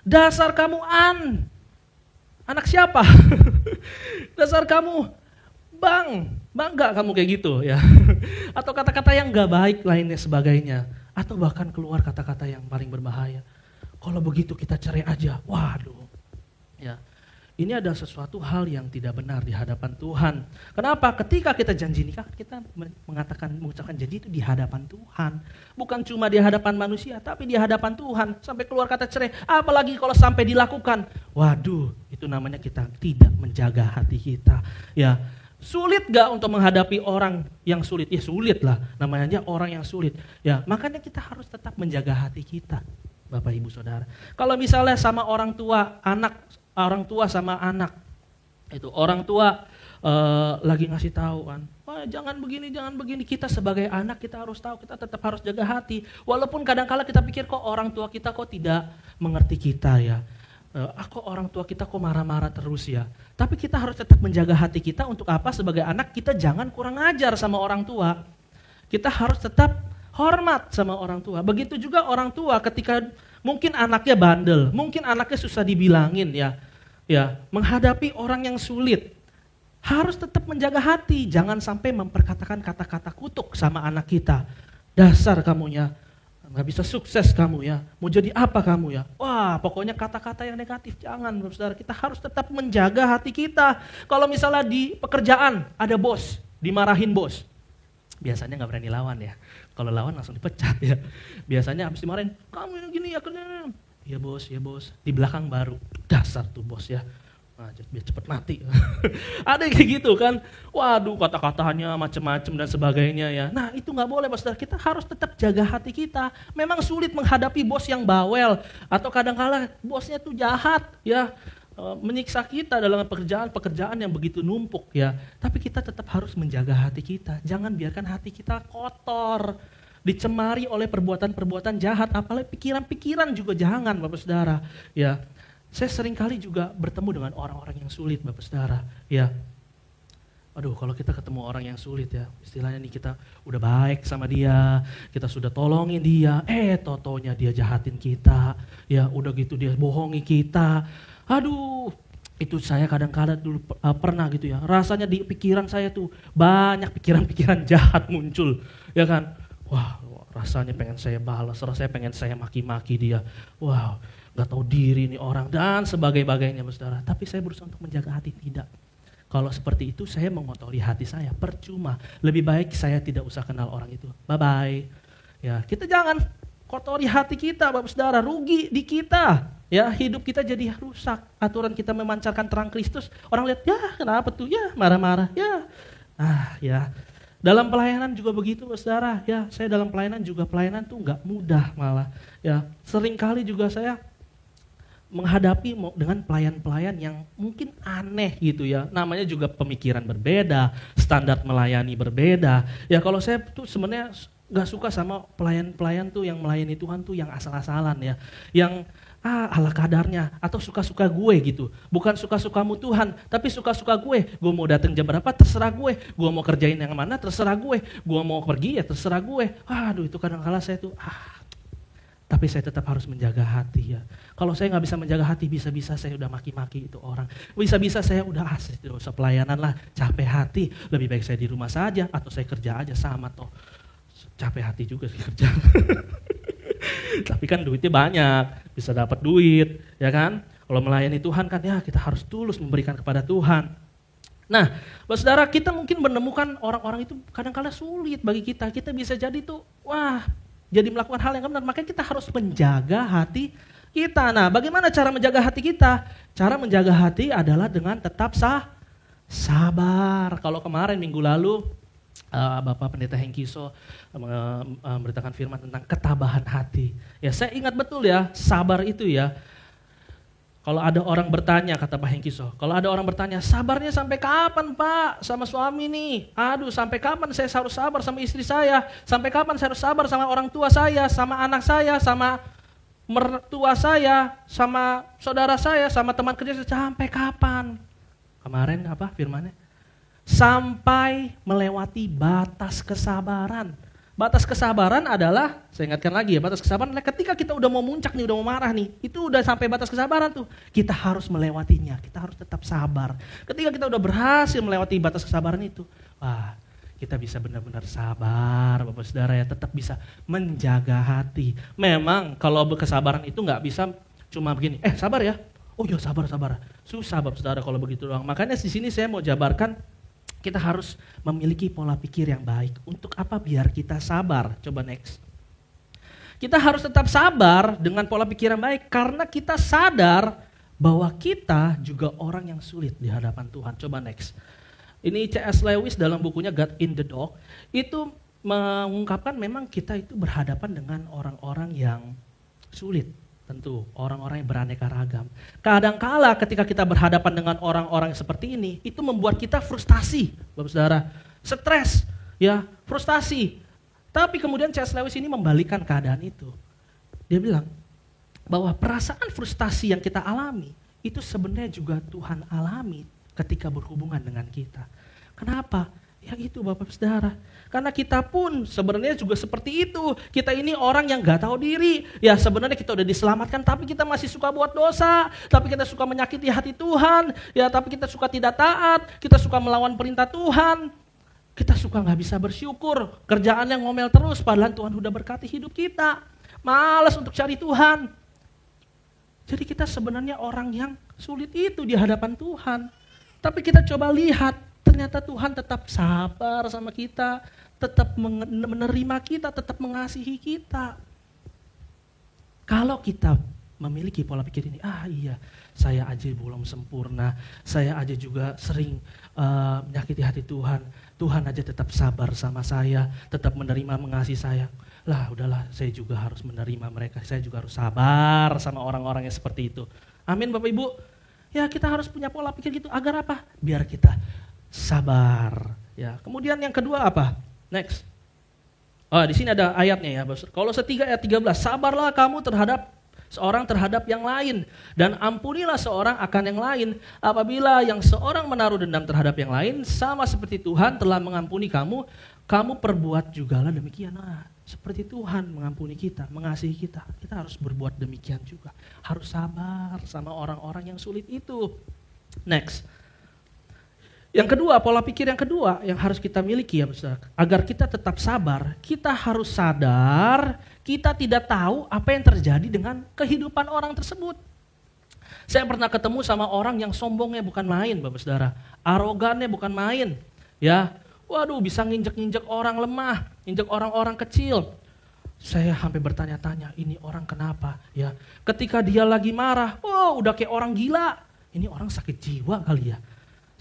Dasar kamu anak siapa? Dasar kamu bangga kamu kayak gitu ya. Atau kata-kata yang gak baik lainnya sebagainya. Atau bahkan keluar kata-kata yang paling berbahaya. Kalau begitu kita cerai aja, waduh. Ya, ini ada sesuatu hal yang tidak benar di hadapan Tuhan. Kenapa? Ketika kita janji nikah, kita mengucapkan janji itu di hadapan Tuhan. Bukan cuma di hadapan manusia, tapi di hadapan Tuhan. Sampai keluar kata cerai, apalagi kalau sampai dilakukan. Waduh, itu namanya kita tidak menjaga hati kita. Ya. Sulit gak untuk menghadapi orang yang sulit? Ya sulit lah, namanya orang yang sulit. Ya, makanya kita harus tetap menjaga hati kita, Bapak Ibu Saudara. Kalau misalnya sama orang tua sama anak, itu orang tua lagi ngasih tahu kan, wah jangan begini, kita sebagai anak kita harus tahu, kita tetap harus jaga hati. Walaupun kadang-kala kita pikir kok orang tua kita kok tidak mengerti kita ya. Kok orang tua kita kok marah-marah terus ya. Tapi kita harus tetap menjaga hati kita untuk apa? Sebagai anak kita jangan kurang ajar sama orang tua. Kita harus tetap hormat sama orang tua. Begitu juga orang tua ketika mungkin anaknya bandel, mungkin anaknya susah dibilangin ya. Ya, menghadapi orang yang sulit. Harus tetap menjaga hati, jangan sampai memperkatakan kata-kata kutuk sama anak kita. Dasar kamunya nggak bisa sukses kamu ya, mau jadi apa kamu ya? Wah, pokoknya kata-kata yang negatif jangan, Saudara. Kita harus tetap menjaga hati kita. Kalau misalnya di pekerjaan ada bos, dimarahin bos, biasanya nggak berani lawan ya. Kalau lawan langsung dipecat ya. Biasanya habis dimarahin, kamu yang gini ya, ya bos. Di belakang baru, dasar tuh bos ya. Nah, biar cepet mati. Ada kayak gitu kan. Waduh, kata-katanya macam-macam dan sebagainya ya. Nah, itu nggak boleh, Saudara. Kita harus tetap jaga hati kita. Memang sulit menghadapi bos yang bawel atau kadang-kala bosnya tuh jahat ya, menyiksa kita dalam pekerjaan yang begitu numpuk ya. Tapi kita tetap harus menjaga hati kita. Jangan biarkan hati kita kotor, dicemari oleh perbuatan-perbuatan jahat, apalagi pikiran-pikiran juga jangan, Bapak Saudara ya. Saya sering kali juga bertemu dengan orang-orang yang sulit, Bapak Saudara. Ya, aduh kalau kita ketemu orang yang sulit ya, istilahnya nih kita udah baik sama dia, kita sudah tolongin dia, totonya dia jahatin kita, ya udah gitu dia bohongi kita. Aduh, itu saya kadang-kadang dulu pernah gitu ya, rasanya di pikiran saya tuh banyak pikiran-pikiran jahat muncul, ya kan. Wah, rasanya pengen saya balas, rasanya pengen saya maki-maki dia. Wow. Gak tahu diri nih orang dan sebagainya, Saudara. Tapi saya berusaha untuk menjaga hati, tidak. Kalau seperti itu saya mengotori hati saya, percuma. Lebih baik saya tidak usah kenal orang itu. Bye-bye. Ya, kita jangan kotori hati kita, Bapak Saudara, rugi di kita. Ya, hidup kita jadi rusak. Aturan kita memancarkan terang Kristus, orang lihat, ya kenapa tuh? Ya, marah-marah. Ya. Ya. Dalam pelayanan juga begitu, Saudara. Ya, saya dalam pelayanan tuh nggak mudah malah. Ya, sering kali juga saya menghadapi dengan pelayan-pelayan yang mungkin aneh gitu ya. Namanya juga pemikiran berbeda, standar melayani berbeda. Ya kalau saya tuh sebenarnya gak suka sama pelayan-pelayan tuh yang melayani Tuhan tuh yang asal-asalan ya. Yang ala kadarnya atau suka-suka gue gitu. Bukan suka-sukamu Tuhan, tapi suka-suka gue. Gue mau datang jam berapa terserah gue. Gue mau kerjain yang mana terserah gue. Gue mau pergi ya terserah gue. Aduh itu kadang-kala saya tuh tapi saya tetap harus menjaga hati ya. Kalau saya nggak bisa menjaga hati, bisa-bisa saya udah maki-maki itu orang. Bisa-bisa saya udah tidak usah pelayanan lah, capek hati. Lebih baik saya di rumah saja atau saya kerja aja sama toh. Capek hati juga sih kerja. Tapi kan duitnya banyak, bisa dapat duit, ya kan? Kalau melayani Tuhan kan ya kita harus tulus memberikan kepada Tuhan. Nah, Saudara, kita mungkin menemukan orang-orang itu kadang-kala sulit bagi kita. Kita bisa jadi tuh, wah jadi melakukan hal yang benar. Makanya kita harus menjaga hati kita. Nah, bagaimana cara menjaga hati kita? Cara menjaga hati adalah dengan tetap sabar. Kalau kemarin minggu lalu Bapak Pendeta Hengkiso memberitakan firman tentang ketabahan hati. Ya, saya ingat betul ya, sabar itu ya. Kalau ada orang bertanya, kata Pak Hengkiso, kalau ada orang bertanya, sabarnya sampai kapan Pak sama suami nih? Aduh, sampai kapan saya harus sabar sama istri saya? Sampai kapan saya harus sabar sama orang tua saya, sama anak saya, sama mertua saya, sama saudara saya, sama teman kerja saya, sampai kapan? Kemarin apa firmannya? Sampai melewati batas kesabaran. Batas kesabaran adalah, saya ingatkan lagi ya, batas kesabaran adalah ketika kita udah mau muncak nih, udah mau marah nih, itu udah sampai batas kesabaran tuh, kita harus melewatinya, kita harus tetap sabar. Ketika kita udah berhasil melewati batas kesabaran itu, wah, kita bisa benar-benar sabar, Bapak Saudara ya, tetap bisa menjaga hati. Memang kalau kesabaran itu nggak bisa cuma begini, sabar ya, oh ya sabar, susah Bapak Saudara kalau begitu doang. Makanya di sini saya mau jabarkan, kita harus memiliki pola pikir yang baik. Untuk apa? Biar kita sabar. Coba next. Kita harus tetap sabar dengan pola pikir yang baik karena kita sadar bahwa kita juga orang yang sulit di hadapan Tuhan. Coba next. Ini C.S. Lewis dalam bukunya God in the Dog itu mengungkapkan memang kita itu berhadapan dengan orang-orang yang sulit. Tentu orang-orang yang beraneka ragam. Kadangkala ketika kita berhadapan dengan orang-orang seperti ini, itu membuat kita frustasi, Bapak Saudara, stres, ya, frustasi. Tapi kemudian C.S. Lewis ini membalikan keadaan itu. Dia bilang bahwa perasaan frustasi yang kita alami itu sebenarnya juga Tuhan alami ketika berhubungan dengan kita. Kenapa? Ya itu Bapak Saudara. Karena kita pun sebenarnya juga seperti itu. Kita ini orang yang gak tahu diri. Ya sebenarnya kita udah diselamatkan tapi kita masih suka buat dosa. Tapi kita suka menyakiti hati Tuhan. Ya tapi kita suka tidak taat. Kita suka melawan perintah Tuhan. Kita suka gak bisa bersyukur. Kerjaan yang ngomel terus padahal Tuhan udah berkati hidup kita. Malas untuk cari Tuhan. Jadi kita sebenarnya orang yang sulit itu di hadapan Tuhan. Tapi kita coba lihat. Ternyata Tuhan tetap sabar sama kita, tetap menerima kita, tetap mengasihi kita. Kalau kita memiliki pola pikir ini, iya, saya aja belum sempurna, saya aja juga sering menyakiti hati Tuhan, Tuhan aja tetap sabar sama saya, tetap menerima mengasihi saya. Lah udahlah, saya juga harus menerima mereka, saya juga harus sabar sama orang-orang yang seperti itu. Amin Bapak Ibu. Ya kita harus punya pola pikir gitu, agar apa? Biar kita sabar. Ya, kemudian yang kedua apa? Next. Di sini ada ayatnya ya. Kolose 3 ayat 13. Sabarlah kamu terhadap yang lain dan ampunilah seorang akan yang lain. Apabila yang seorang menaruh dendam terhadap yang lain, sama seperti Tuhan telah mengampuni kamu, kamu perbuat jugalah demikian. Nah, seperti Tuhan mengampuni kita, mengasihi kita, kita harus berbuat demikian juga. Harus sabar sama orang-orang yang sulit itu. Next. Yang kedua, pola pikir yang kedua yang harus kita miliki ya Saudara. Agar kita tetap sabar, kita harus sadar kita tidak tahu apa yang terjadi dengan kehidupan orang tersebut. Saya pernah ketemu sama orang yang sombongnya bukan main Bapak Saudara. Arogannya bukan main. Ya, waduh bisa nginjek-nginjek orang lemah, nginjek orang-orang kecil. Saya sampai bertanya-tanya, ini orang kenapa? Ya, ketika dia lagi marah, udah kayak orang gila. Ini orang sakit jiwa kali ya.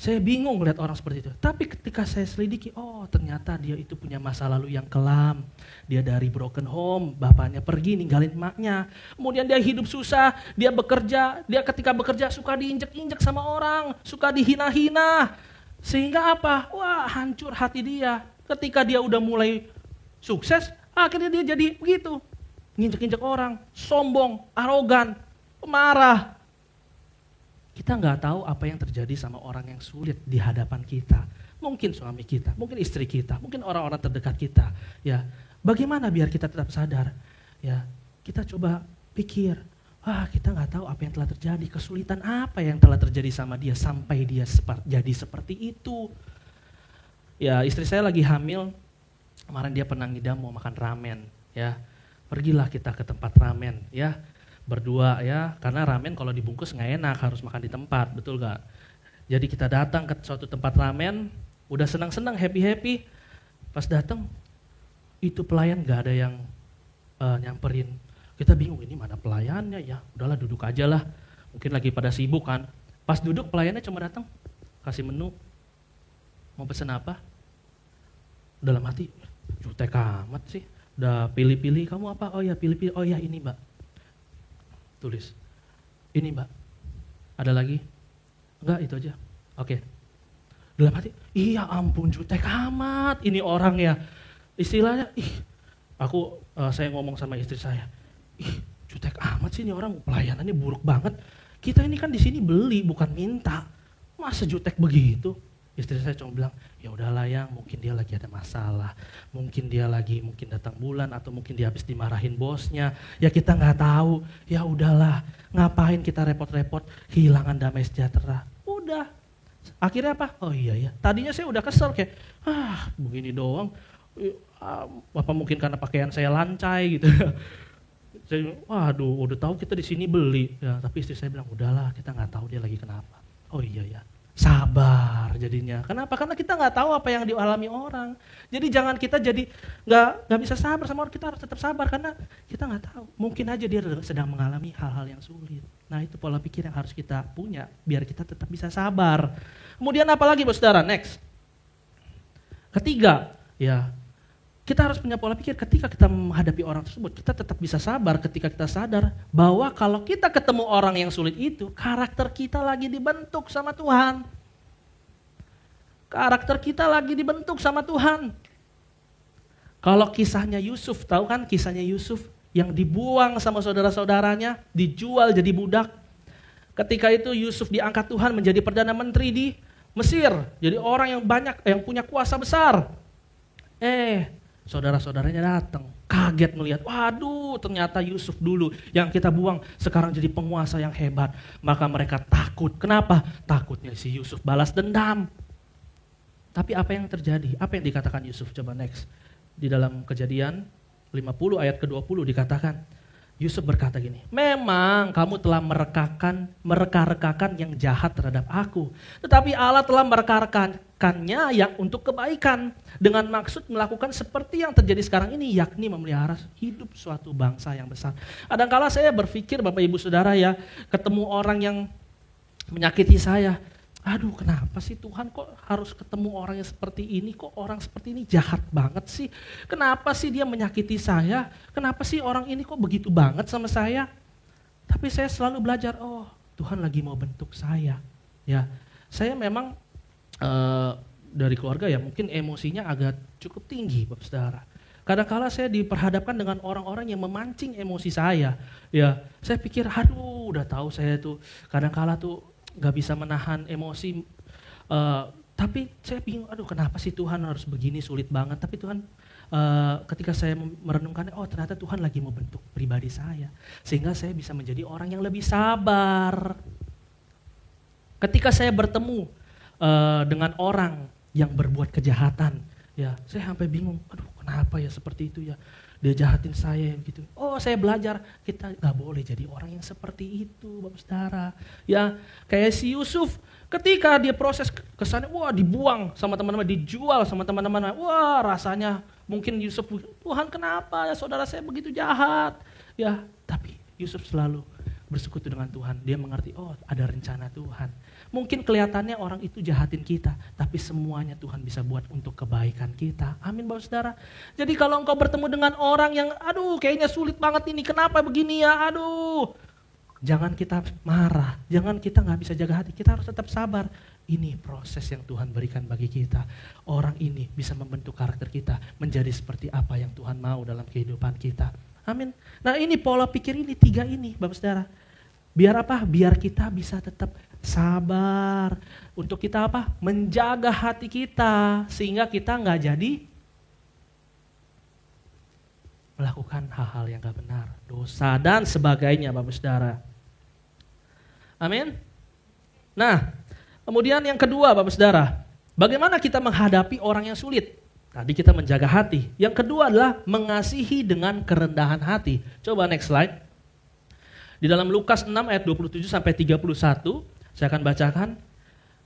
Saya bingung melihat orang seperti itu. Tapi ketika saya selidiki, ternyata dia itu punya masa lalu yang kelam. Dia dari broken home, bapaknya pergi ninggalin emaknya. Kemudian dia hidup susah, dia bekerja. Dia ketika bekerja suka diinjek-injek sama orang, suka dihina-hina. Sehingga apa? Hancur hati dia. Ketika dia udah mulai sukses, akhirnya dia jadi begitu. Nginjek-injek orang, sombong, arogan, pemarah. Kita nggak tahu apa yang terjadi sama orang yang sulit di hadapan kita. Mungkin suami kita, mungkin istri kita, mungkin orang-orang terdekat kita. Ya, bagaimana biar kita tetap sadar? Ya, kita coba pikir, kita nggak tahu apa yang telah terjadi, kesulitan apa yang telah terjadi sama dia sampai dia jadi seperti itu. Ya, istri saya lagi hamil, kemarin dia pernah ngidam mau makan ramen. Ya, pergilah kita ke tempat ramen. Ya. Berdua ya, karena ramen kalau dibungkus nggak enak, harus makan di tempat, betul gak? Jadi kita datang ke suatu tempat ramen, udah senang-senang, happy-happy, pas datang itu pelayan nggak ada yang nyamperin. Kita bingung, ini mana pelayannya ya, udahlah duduk aja lah. Mungkin lagi pada sibuk kan. Pas duduk pelayannya cuma datang, kasih menu, mau pesen apa? Dalam hati, jutek amat sih. Udah pilih-pilih, kamu apa? Oh ya pilih-pilih, oh ya ini mbak. Tulis, ini mbak. Ada lagi? Enggak, itu aja. Oke. Dalam hati, iya ampun jutek amat ini orang ya. Istilahnya, saya ngomong sama istri saya, jutek amat sih ini orang, pelayanannya buruk banget. Kita ini kan di sini beli bukan minta. Masa jutek begitu? Istri saya cuma bilang, ya udahlah yang mungkin dia lagi ada masalah. Mungkin dia lagi datang bulan atau mungkin dia habis dimarahin bosnya. Ya kita nggak tahu. Ya udahlah, ngapain kita repot-repot kehilangan damai sejahtera. Udah. Akhirnya apa? Oh iya ya. Tadinya saya udah kesel kayak, begini doang. Apa mungkin karena pakaian saya lancai gitu. Saya, waduh, udah tahu kita di sini beli. Ya, tapi istri saya bilang, udahlah, kita nggak tahu dia lagi kenapa. Oh iya ya, sabar jadinya. Kenapa? Karena kita nggak tahu apa yang dialami orang. Jadi jangan kita jadi nggak bisa sabar sama orang. Kita harus tetap sabar karena kita nggak tahu. Mungkin aja dia sedang mengalami hal-hal yang sulit. Nah itu pola pikir yang harus kita punya biar kita tetap bisa sabar. Kemudian apa lagi, saudara? Next. Ketiga, ya. Kita harus punya pola pikir ketika kita menghadapi orang tersebut, kita tetap bisa sabar ketika kita sadar bahwa kalau kita ketemu orang yang sulit itu, karakter kita lagi dibentuk sama Tuhan. Karakter kita lagi dibentuk sama Tuhan. Kalau kisahnya Yusuf, tahu kan kisahnya Yusuf yang dibuang sama saudara-saudaranya, dijual jadi budak. Ketika itu Yusuf diangkat Tuhan menjadi Perdana Menteri di Mesir, jadi orang yang banyak, yang punya kuasa besar. Saudara-saudaranya datang, kaget melihat, waduh ternyata Yusuf dulu yang kita buang sekarang jadi penguasa yang hebat. Maka mereka takut. Kenapa? Takutnya si Yusuf balas dendam. Tapi apa yang terjadi? Apa yang dikatakan Yusuf? Coba next. Di dalam Kejadian 50 ayat ke-20 dikatakan, Yusuf berkata gini, memang kamu telah mereka-rekakan yang jahat terhadap aku. Tetapi Allah telah mereka-rekakannya yang untuk kebaikan. Dengan maksud melakukan seperti yang terjadi sekarang ini, yakni memelihara hidup suatu bangsa yang besar. Kadang-kala saya berpikir Bapak Ibu Saudara ya, ketemu orang yang menyakiti saya. Aduh kenapa sih Tuhan kok harus ketemu orang yang seperti ini, kok orang seperti ini jahat banget sih. Kenapa sih dia menyakiti saya, kenapa sih orang ini kok begitu banget sama saya. Tapi saya selalu belajar, oh Tuhan lagi mau bentuk saya. Ya, saya memang dari keluarga ya mungkin emosinya agak cukup tinggi Bapak Saudara. Kadang-kala saya diperhadapkan dengan orang-orang yang memancing emosi saya. Ya, saya pikir aduh udah tahu saya tuh kadang-kala tuh gak bisa menahan emosi, tapi saya bingung, aduh kenapa sih Tuhan harus begini, sulit banget. Tapi Tuhan ketika saya merenungkannya, oh ternyata Tuhan lagi mau bentuk pribadi saya, sehingga saya bisa menjadi orang yang lebih sabar. Ketika saya bertemu dengan orang yang berbuat kejahatan, ya saya sampai bingung, aduh kenapa ya seperti itu ya, dia jahatin saya gitu. Oh saya belajar, kita gak boleh jadi orang yang seperti itu Bapak Saudara. Ya kayak si Yusuf, ketika dia proses kesannya, wah dibuang sama teman-teman, dijual sama teman-teman. Wah rasanya mungkin Yusuf, Tuhan kenapa ya saudara saya begitu jahat. Ya tapi Yusuf selalu bersekutu dengan Tuhan. Dia mengerti, oh ada rencana Tuhan. Mungkin kelihatannya orang itu jahatin kita, tapi semuanya Tuhan bisa buat untuk kebaikan kita. Amin Bapak Saudara. Jadi kalau engkau bertemu dengan orang yang, aduh kayaknya sulit banget ini, kenapa begini ya, aduh. Jangan kita marah, jangan kita gak bisa jaga hati, kita harus tetap sabar. Ini proses yang Tuhan berikan bagi kita. Orang ini bisa membentuk karakter kita menjadi seperti apa yang Tuhan mau dalam kehidupan kita. Amin. Nah ini pola pikir ini, 3 ini Bapak Saudara. Biar apa? Biar kita bisa tetap sabar. Untuk kita apa? Menjaga hati kita. Sehingga kita gak jadi melakukan hal-hal yang gak benar. Dosa dan sebagainya Bapak Saudara. Amin. Nah kemudian yang kedua Bapak Saudara. Bagaimana kita menghadapi orang yang sulit? Tadi kita menjaga hati. Yang kedua adalah mengasihi dengan kerendahan hati. Coba next slide. Di dalam Lukas 6 ayat 27 sampai 31, saya akan bacakan.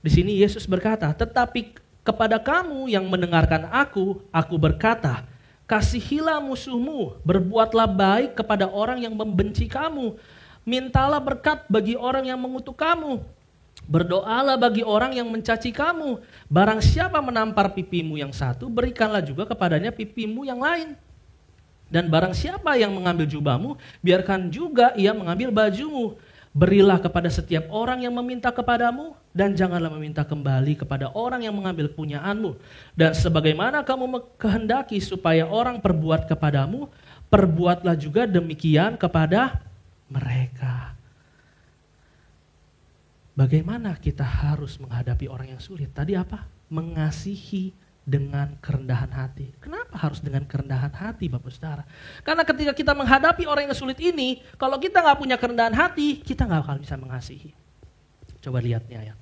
Di sini Yesus berkata, tetapi kepada kamu yang mendengarkan aku berkata, Kasihilah musuhmu, berbuatlah baik kepada orang yang membenci kamu. Mintalah berkat bagi orang yang mengutuk kamu. Berdoalah bagi orang yang mencaci kamu. Barang siapa menampar pipimu yang satu, berikanlah juga kepadanya pipimu yang lain. Dan barang siapa yang mengambil jubahmu, biarkan juga ia mengambil bajumu. Berilah kepada setiap orang yang meminta kepadamu, dan janganlah meminta kembali kepada orang yang mengambil kepunyaanmu. Dan sebagaimana kamu kehendaki supaya orang perbuat kepadamu, perbuatlah juga demikian kepada mereka. Bagaimana kita harus menghadapi orang yang sulit? Tadi apa? Mengasihi dengan kerendahan hati. Kenapa harus dengan kerendahan hati, Bapak Saudara? Karena ketika kita menghadapi orang yang sulit ini, kalau kita nggak punya kerendahan hati, kita nggak akan bisa mengasihi. Coba lihat nih ayat.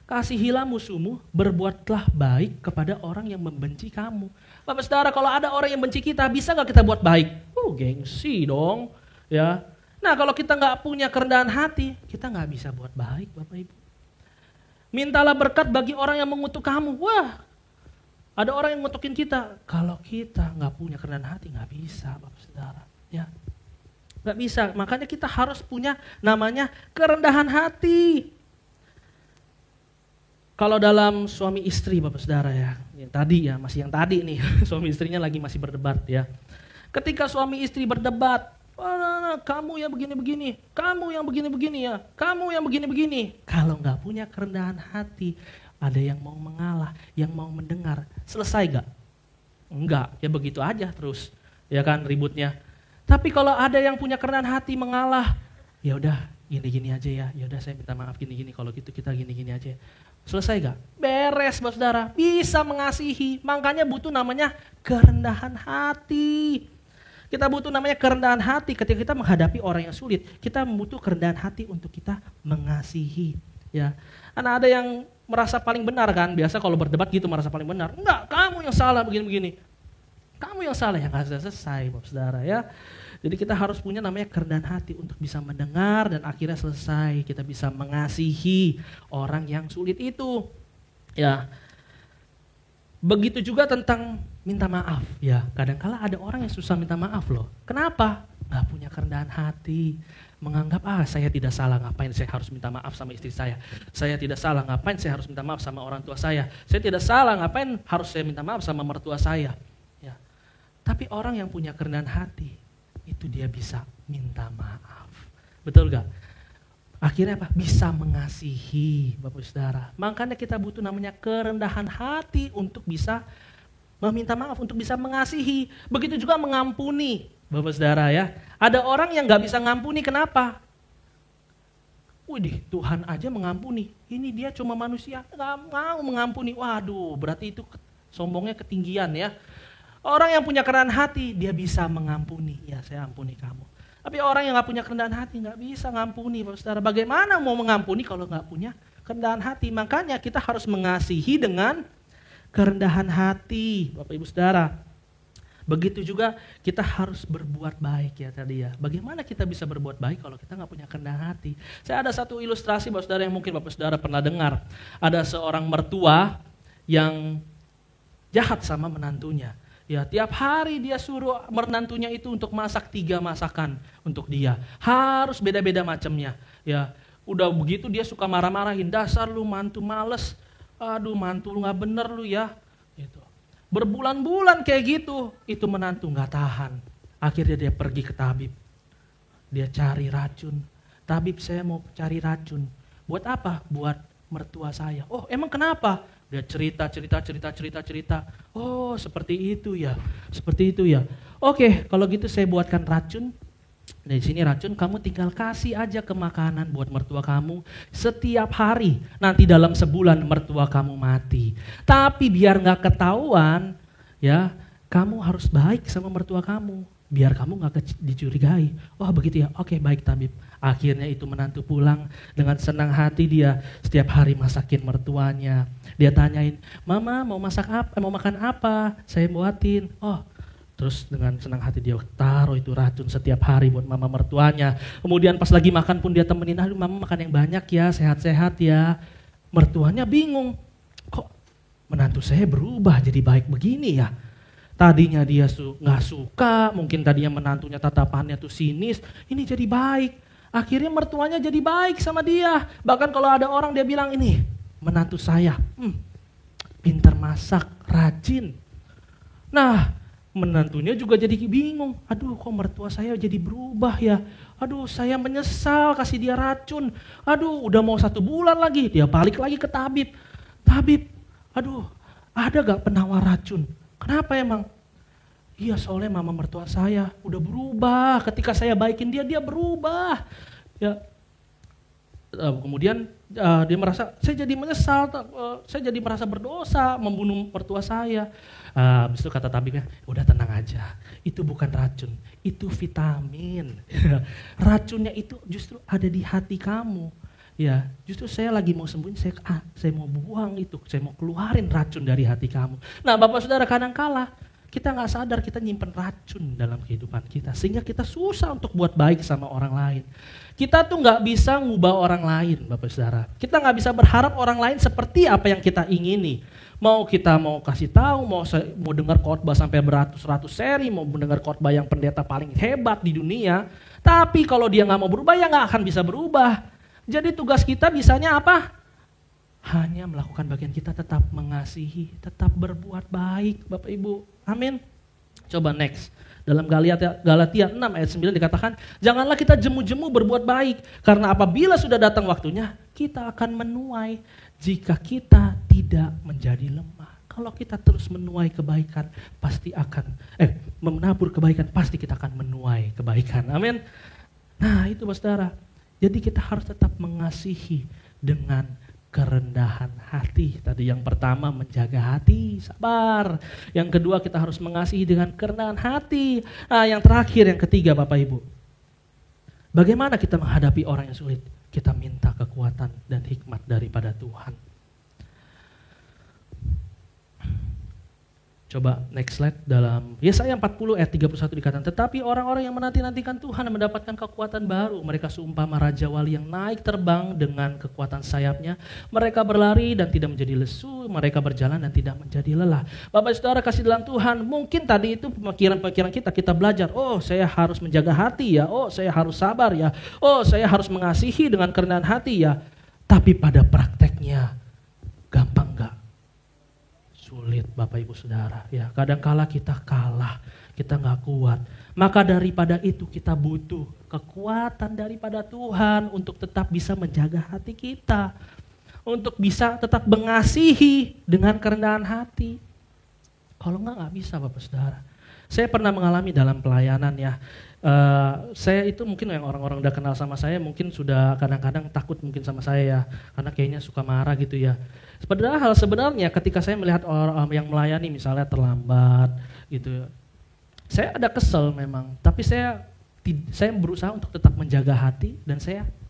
Kasihilah musuhmu, berbuatlah baik kepada orang yang membenci kamu. Bapak Saudara, kalau ada orang yang benci kita, bisa nggak kita buat baik? Gengsi dong, ya. Nah, kalau kita nggak punya kerendahan hati, kita nggak bisa buat baik, Bapak Ibu. Mintalah berkat bagi orang yang mengutuk kamu. Wah, ada orang yang ngutukin kita. Kalau kita nggak punya kerendahan hati, nggak bisa, Bapak Saudara. Ya, nggak bisa. Makanya kita harus punya namanya kerendahan hati. Kalau dalam suami istri, Bapak Saudara ya, masih yang tadi nih, suami istrinya lagi masih berdebat ya. Ketika suami istri berdebat, kamu yang begini-begini, kamu yang begini-begini ya, kamu yang begini-begini. Kalau nggak punya kerendahan hati, ada yang mau mengalah, yang mau mendengar, selesai gak? Enggak, ya begitu aja terus, ya kan ributnya. Tapi kalau ada yang punya kerendahan hati mengalah, ya udah gini-gini aja ya udah saya minta maaf gini-gini, kalau gitu kita gini-gini aja. Selesai gak? Beres, Bapak Saudara, bisa mengasihi, makanya butuh namanya kerendahan hati. Kita butuh namanya kerendahan hati ketika kita menghadapi orang yang sulit, kita butuh kerendahan hati untuk kita mengasihi. Ya, karena ada yang merasa paling benar kan, biasa kalau berdebat gitu merasa paling benar. Enggak, kamu yang salah begini-begini. Kamu yang salah, yang nggak selesai, Bapak Saudara ya. Jadi kita harus punya namanya kerendahan hati untuk bisa mendengar dan akhirnya selesai. Kita bisa mengasihi orang yang sulit itu. Ya, begitu juga tentang minta maaf. Ya, kadang-kala ada orang yang susah minta maaf loh. Kenapa? Nggak punya kerendahan hati. Menganggap, saya tidak salah, ngapain saya harus minta maaf sama istri saya. Saya tidak salah, ngapain saya harus minta maaf sama orang tua saya. Saya tidak salah, ngapain harus saya minta maaf sama mertua saya. Ya. Tapi orang yang punya kerendahan hati, itu dia bisa minta maaf. Betul gak? Akhirnya apa? Bisa mengasihi, Bapak Saudara. Makanya kita butuh namanya kerendahan hati untuk bisa meminta maaf, untuk bisa mengasihi. Begitu juga mengampuni, Bapak Saudara ya. Ada orang yang gak bisa ngampuni, kenapa? Widih, Tuhan aja mengampuni. Ini dia cuma manusia, gak mau mengampuni. Waduh, berarti itu sombongnya ketinggian ya. Orang yang punya kerendahan hati, dia bisa mengampuni. Ya, saya ampuni kamu. Tapi orang yang gak punya kerendahan hati, gak bisa ngampuni, Bapak Saudara. Bagaimana mau mengampuni kalau gak punya kerendahan hati? Makanya kita harus mengasihi dengan kerendahan hati, Bapak Ibu Saudara. Begitu juga kita harus berbuat baik ya tadi ya. Bagaimana kita bisa berbuat baik kalau kita gak punya kerendahan hati? Saya ada satu ilustrasi, Bapak Saudara, yang mungkin Bapak Saudara pernah dengar. Ada seorang mertua yang jahat sama menantunya. Ya, tiap hari dia suruh menantunya itu untuk masak 3 masakan untuk dia. Harus beda-beda macamnya. Ya, udah begitu dia suka marah-marahin, dasar lu mantu males. Aduh, mantu lu nggak bener lu ya. Gitu. Berbulan-bulan kayak gitu, itu menantu nggak tahan. Akhirnya dia pergi ke tabib. Dia cari racun. Tabib, saya mau cari racun. Buat apa? Buat mertua saya. Oh, emang kenapa? Dia cerita. Oh, seperti itu ya. Oke, kalau gitu saya buatkan racun. Di sini racun, kamu tinggal kasih aja ke makanan buat mertua kamu setiap hari. Nanti dalam sebulan mertua kamu mati. Tapi biar nggak ketahuan, ya, kamu harus baik sama mertua kamu. Biar kamu nggak dicurigai. Oh begitu ya. Oke, baik tabib. Akhirnya itu menantu pulang dengan senang hati, dia setiap hari masakin mertuanya. Dia tanyain, mama mau masak apa? Mau makan apa? Saya buatin. Oh, terus dengan senang hati dia taruh itu racun setiap hari buat mama mertuanya. Kemudian pas lagi makan pun dia temenin, aduh mama makan yang banyak ya, sehat-sehat ya. Mertuanya bingung, kok menantu saya berubah jadi baik begini ya? Tadinya dia nggak suka, mungkin tadinya menantunya tatapannya tuh sinis, ini jadi baik. Akhirnya mertuanya jadi baik sama dia. Bahkan kalau ada orang dia bilang ini, menantu saya, pintar masak, rajin. Nah, menantunya juga jadi bingung. Aduh, kok mertua saya jadi berubah ya? Aduh, saya menyesal kasih dia racun. Aduh, udah mau 1 bulan lagi, dia balik lagi ke tabib. Tabib, aduh, ada gak penawar racun? Kenapa emang? Iya, soalnya mama mertua saya udah berubah. Ketika saya baikin dia, dia berubah. Ya, kemudian dia merasa, saya jadi menyesal, saya jadi merasa berdosa membunuh mertua saya. Habis itu kata tabibnya, udah tenang aja, itu bukan racun, itu vitamin. Racunnya itu justru ada di hati kamu. Ya, justru saya lagi mau sembuhin, saya mau buang itu, saya mau keluarin racun dari hati kamu. Nah, Bapak Saudara, kadang-kala kita nggak sadar kita nyimpen racun dalam kehidupan kita, sehingga kita susah untuk buat baik sama orang lain. Kita tuh nggak bisa ngubah orang lain, Bapak Saudara. Kita nggak bisa berharap orang lain seperti apa yang kita ingini. Kita mau kasih tahu, mau dengar khotbah sampai beratus-ratus seri, mau mendengar khotbah yang pendeta paling hebat di dunia, tapi kalau dia nggak mau berubah, ya nggak akan bisa berubah. Jadi tugas kita bisanya apa? Hanya melakukan bagian kita, tetap mengasihi, tetap berbuat baik, Bapak Ibu. Amin. Coba next. Dalam Galatia 6 ayat 9 dikatakan, janganlah kita jemu-jemu berbuat baik, karena apabila sudah datang waktunya, kita akan menuai jika kita tidak menjadi lemah. Kalau kita terus menuai kebaikan, pasti akan, menabur kebaikan, pasti kita akan menuai kebaikan. Amin. Nah itu Saudara. Jadi kita harus tetap mengasihi dengan kerendahan hati. Tadi yang pertama menjaga hati, sabar. Yang kedua kita harus mengasihi dengan kerendahan hati. Nah, yang terakhir, yang ketiga Bapak Ibu. Bagaimana kita menghadapi orang yang sulit? Kita minta kekuatan dan hikmat daripada Tuhan. Coba next slide. Dalam Yesaya 40 ayat 31 dikatakan, tetapi orang-orang yang menanti-nantikan Tuhan mendapatkan kekuatan baru. Mereka seumpama raja wali yang naik terbang dengan kekuatan sayapnya. Mereka berlari dan tidak menjadi lesu, mereka berjalan dan tidak menjadi lelah. Bapak Saudara kasih dalam Tuhan, mungkin tadi itu pemikiran-pemikiran kita belajar, oh saya harus menjaga hati ya, oh saya harus sabar ya, oh saya harus mengasihi dengan kerendahan hati ya. Tapi pada prakteknya gampang gak? Sulit Bapak Ibu Saudara ya, kadangkala kita kalah, kita nggak kuat. Maka daripada itu kita butuh kekuatan daripada Tuhan untuk tetap bisa menjaga hati kita, untuk bisa tetap mengasihi dengan kerendahan hati. Kalau nggak bisa Bapak Saudara. Saya pernah mengalami dalam pelayanan ya. Saya itu mungkin yang orang-orang udah kenal sama saya mungkin sudah kadang-kadang takut mungkin sama saya ya, karena kayaknya suka marah gitu ya. Padahal sebenarnya ketika saya melihat orang yang melayani misalnya terlambat gitu, saya ada kesel memang, tapi saya berusaha untuk tetap menjaga hati dan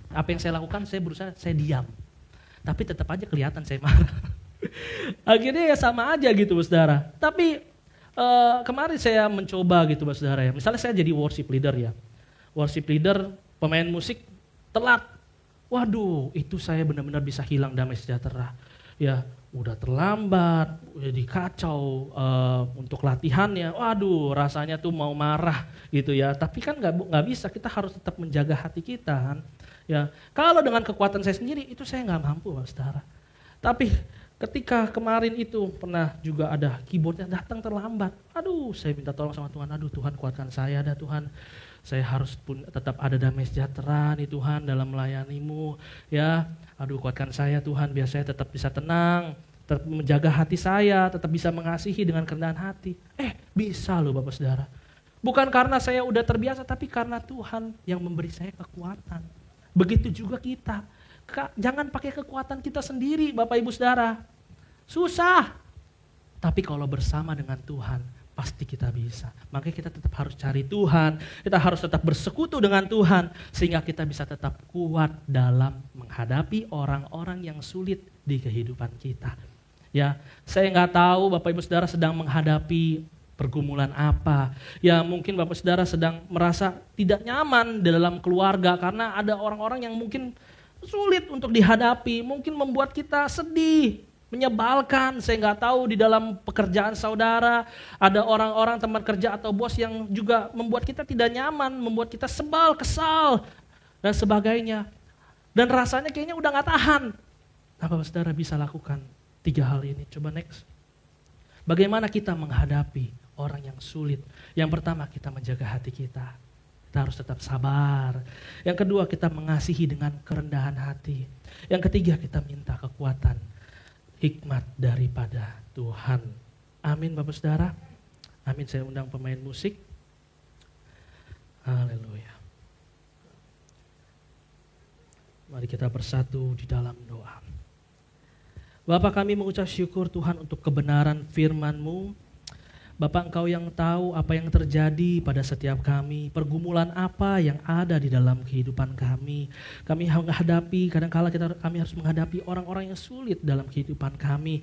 apa yang saya lakukan saya diam, tapi tetap aja kelihatan saya marah. Akhirnya ya sama aja gitu Saudara. Tapi kemarin saya mencoba gitu Saudara ya, misalnya saya jadi worship leader ya, worship leader pemain musik telat, waduh itu saya benar-benar bisa hilang damai sejahtera. Ya udah terlambat, udah dikacau untuk latihannya, waduh rasanya tuh mau marah gitu ya. Tapi kan nggak bisa, kita harus tetap menjaga hati kita kan. Ya kalau dengan kekuatan saya sendiri itu saya nggak mampu Pak Saudara. Tapi ketika kemarin itu pernah juga ada keyboardnya datang terlambat, aduh saya minta tolong sama Tuhan, aduh Tuhan kuatkan saya dah Tuhan. Saya harus pun tetap ada damai sejahtera nih Tuhan dalam melayani-Mu ya. Aduh kuatkan saya Tuhan biar saya tetap bisa tenang, tetap menjaga hati saya, tetap bisa mengasihi dengan kerendahan hati. Bisa loh Bapak Saudara. Bukan karena saya udah terbiasa, tapi karena Tuhan yang memberi saya kekuatan. Begitu juga kita. Jangan pakai kekuatan kita sendiri Bapak Ibu Saudara. Susah. Tapi kalau bersama dengan Tuhan, pasti kita bisa. Makanya kita tetap harus cari Tuhan, kita harus tetap bersekutu dengan Tuhan, sehingga kita bisa tetap kuat dalam menghadapi orang-orang yang sulit di kehidupan kita. Ya, saya nggak tahu Bapak Ibu Saudara sedang menghadapi pergumulan apa. Ya mungkin Bapak Saudara sedang merasa tidak nyaman dalam keluarga karena ada orang-orang yang mungkin sulit untuk dihadapi, mungkin membuat kita sedih. menyebalkan. Saya nggak tahu di dalam pekerjaan saudara ada orang-orang teman kerja atau bos yang juga membuat kita tidak nyaman, membuat kita sebal, kesal, dan sebagainya. Dan rasanya kayaknya udah nggak tahan. Apa saudara bisa lakukan 3 hal ini? Coba next. Bagaimana kita menghadapi orang yang sulit? Yang pertama, kita menjaga hati kita. Kita harus tetap sabar. Yang kedua, kita mengasihi dengan kerendahan hati. Yang ketiga, kita minta kekuatan, hikmat daripada Tuhan. Amin Bapak Saudara. Amin. Saya undang pemain musik. Haleluya. Mari kita bersatu di dalam doa. Bapa, kami mengucap syukur Tuhan untuk kebenaran firman-Mu. Bapa, Engkau yang tahu apa yang terjadi pada setiap kami, pergumulan apa yang ada di dalam kehidupan kami. Kami menghadapi, kadang-kala kami harus menghadapi orang-orang yang sulit dalam kehidupan kami.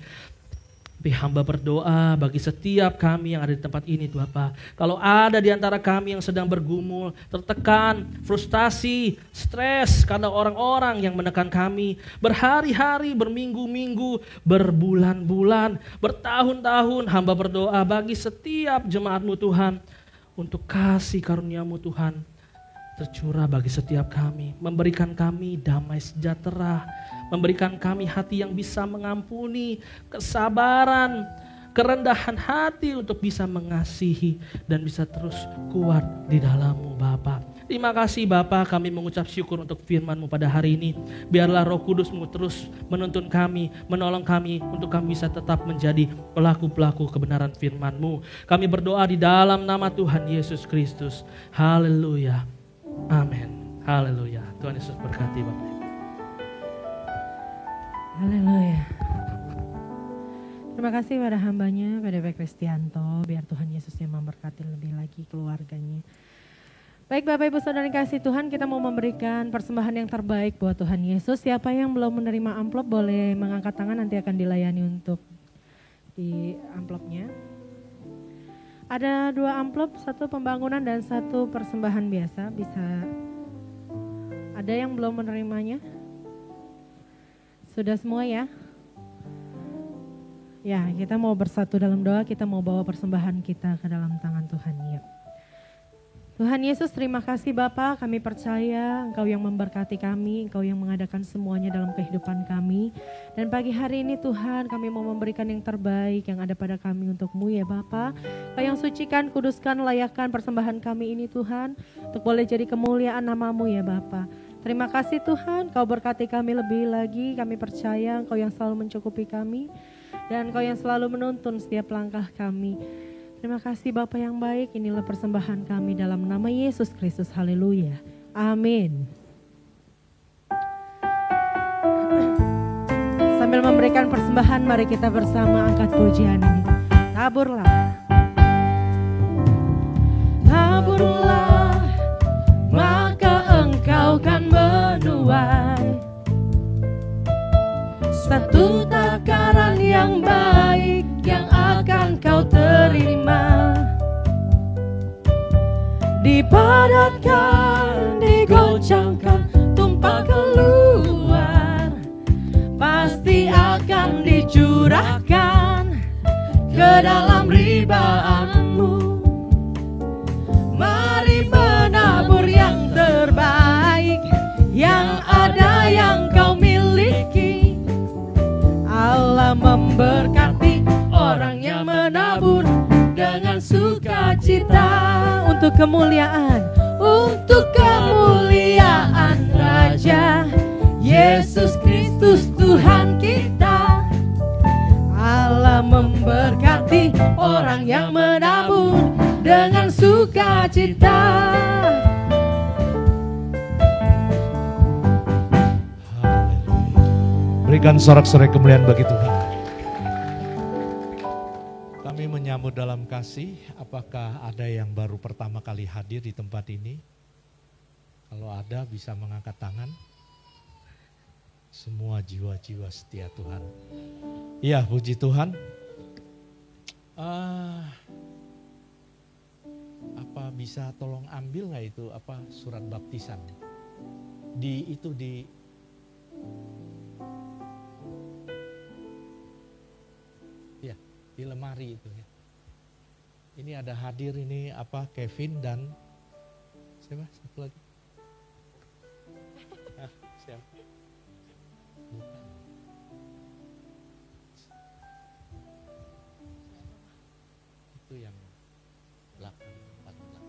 Tapi hamba berdoa bagi setiap kami yang ada di tempat ini Bapak. Kalau ada di antara kami yang sedang bergumul, tertekan, frustasi, stres karena orang-orang yang menekan kami. Berhari-hari, berminggu-minggu, berbulan-bulan, bertahun-tahun hamba berdoa bagi setiap jemaat-Mu Tuhan. Untuk kasih karunia-Mu Tuhan tercurah bagi setiap kami. Memberikan kami damai sejahtera. Memberikan kami hati yang bisa mengampuni, kesabaran, kerendahan hati untuk bisa mengasihi dan bisa terus kuat di dalam-Mu Bapa. Terima kasih Bapa, kami mengucap syukur untuk firman-Mu pada hari ini. Biarlah Roh Kudus-Mu terus menuntun kami, menolong kami untuk kami bisa tetap menjadi pelaku-pelaku kebenaran firman-Mu. Kami berdoa di dalam nama Tuhan Yesus Kristus. Haleluya. Amin. Haleluya. Tuhan Yesus berkati Bapak. Haleluya. Terima kasih pada hambanya, pada Pak Kristianto. Biar Tuhan Yesus yang memberkati lebih lagi keluarganya. Baik Bapak Ibu Saudara yang kasih Tuhan, kita mau memberikan persembahan yang terbaik buat Tuhan Yesus. Siapa yang belum menerima amplop boleh mengangkat tangan, nanti akan dilayani untuk di amplopnya. Ada 2 amplop, 1 pembangunan dan 1 persembahan biasa. Bisa ada yang belum menerimanya? Sudah semua ya? Ya, kita mau bersatu dalam doa, kita mau bawa persembahan kita ke dalam tangan Tuhan. Ya. Tuhan Yesus, terima kasih Bapa, kami percaya Engkau yang memberkati kami, Engkau yang mengadakan semuanya dalam kehidupan kami. Dan pagi hari ini Tuhan, kami mau memberikan yang terbaik yang ada pada kami untuk-Mu ya Bapa. Engkau yang sucikan, kuduskan, layakkan persembahan kami ini Tuhan, untuk boleh jadi kemuliaan nama-Mu ya Bapa. Terima kasih Tuhan, Kau berkati kami lebih lagi, kami percaya Engkau yang selalu mencukupi kami, dan Engkau yang selalu menuntun setiap langkah kami. Terima kasih Bapa yang baik, inilah persembahan kami dalam nama Yesus Kristus, haleluya, amin. Sambil memberikan persembahan, mari kita bersama angkat pujian ini. Taburlah, taburlah, maka Engkau kan menuai satu takaran yang baik yang akan Kau terima. Dipadatkan, digoncangkan, tumpah keluar, pasti akan dicurahkan ke dalam ribaan-Mu. Mari menabur yang terbaik, yang ada yang Kau miliki. Allah memberkati orang yang menabur dengan sukacita, untuk kemuliaan Raja Yesus Kristus Tuhan kita. Allah memberkati orang yang menabur dengan sukacita. Berikan sorak-sorai kemuliaan bagi Tuhan. Kami menyambut dalam kasih. Apakah ada yang baru pertama kali hadir di tempat ini? Kalau ada bisa mengangkat tangan. Semua jiwa-jiwa setia Tuhan. Iya, puji Tuhan. Apa bisa tolong ambil nggak itu surat baptisan? di lemari itu ya. Ini ada hadir ini Kevin dan siapa satu lagi? Siapa? Bukan. Itu yang belakang, paling belakang.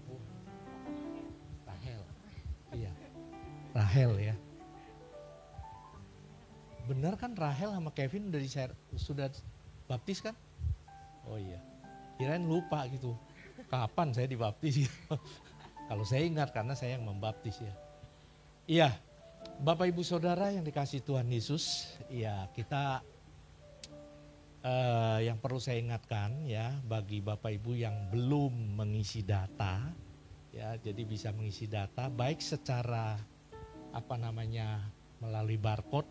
Oh, Rahel. Iya. Rahel ya. Benar kan Rahel sama Kevin sudah baptis kan? Oh iya. Kirain lupa gitu. Kapan saya dibaptis gitu. Kalau saya ingat karena saya yang membaptis ya. Iya. Bapak Ibu Saudara yang dikasihi Tuhan Yesus, ya kita yang perlu saya ingatkan ya bagi Bapak Ibu yang belum mengisi data ya, jadi bisa mengisi data baik secara melalui barcode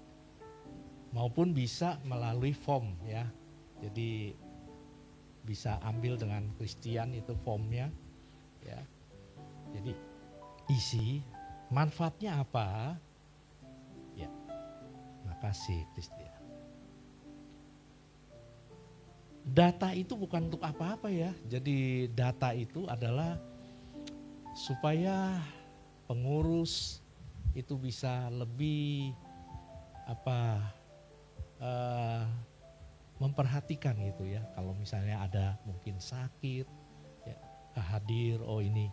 maupun bisa melalui form ya. Jadi bisa ambil dengan Christian itu formnya ya. Jadi isi manfaatnya apa? Ya. Makasih Christian. Data itu bukan untuk apa-apa ya. Jadi data itu adalah supaya pengurus itu bisa lebih memperhatikan gitu ya. Kalau misalnya ada mungkin sakit, ya hadir, oh ini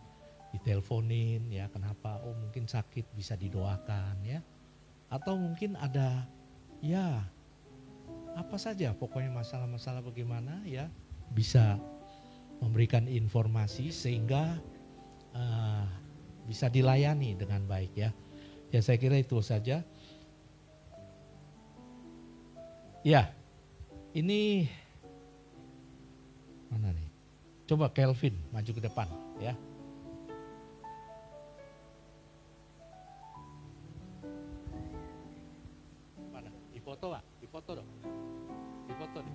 diteleponin ya kenapa, oh mungkin sakit bisa didoakan ya. Atau mungkin ada ya apa saja pokoknya masalah-masalah bagaimana ya bisa memberikan informasi sehingga bisa dilayani dengan baik ya. Ya saya kira itu saja. Ya, ini mana nih? Coba Kelvin maju ke depan ya. Mana? Di foto Pak? Di foto dong. Di foto nih.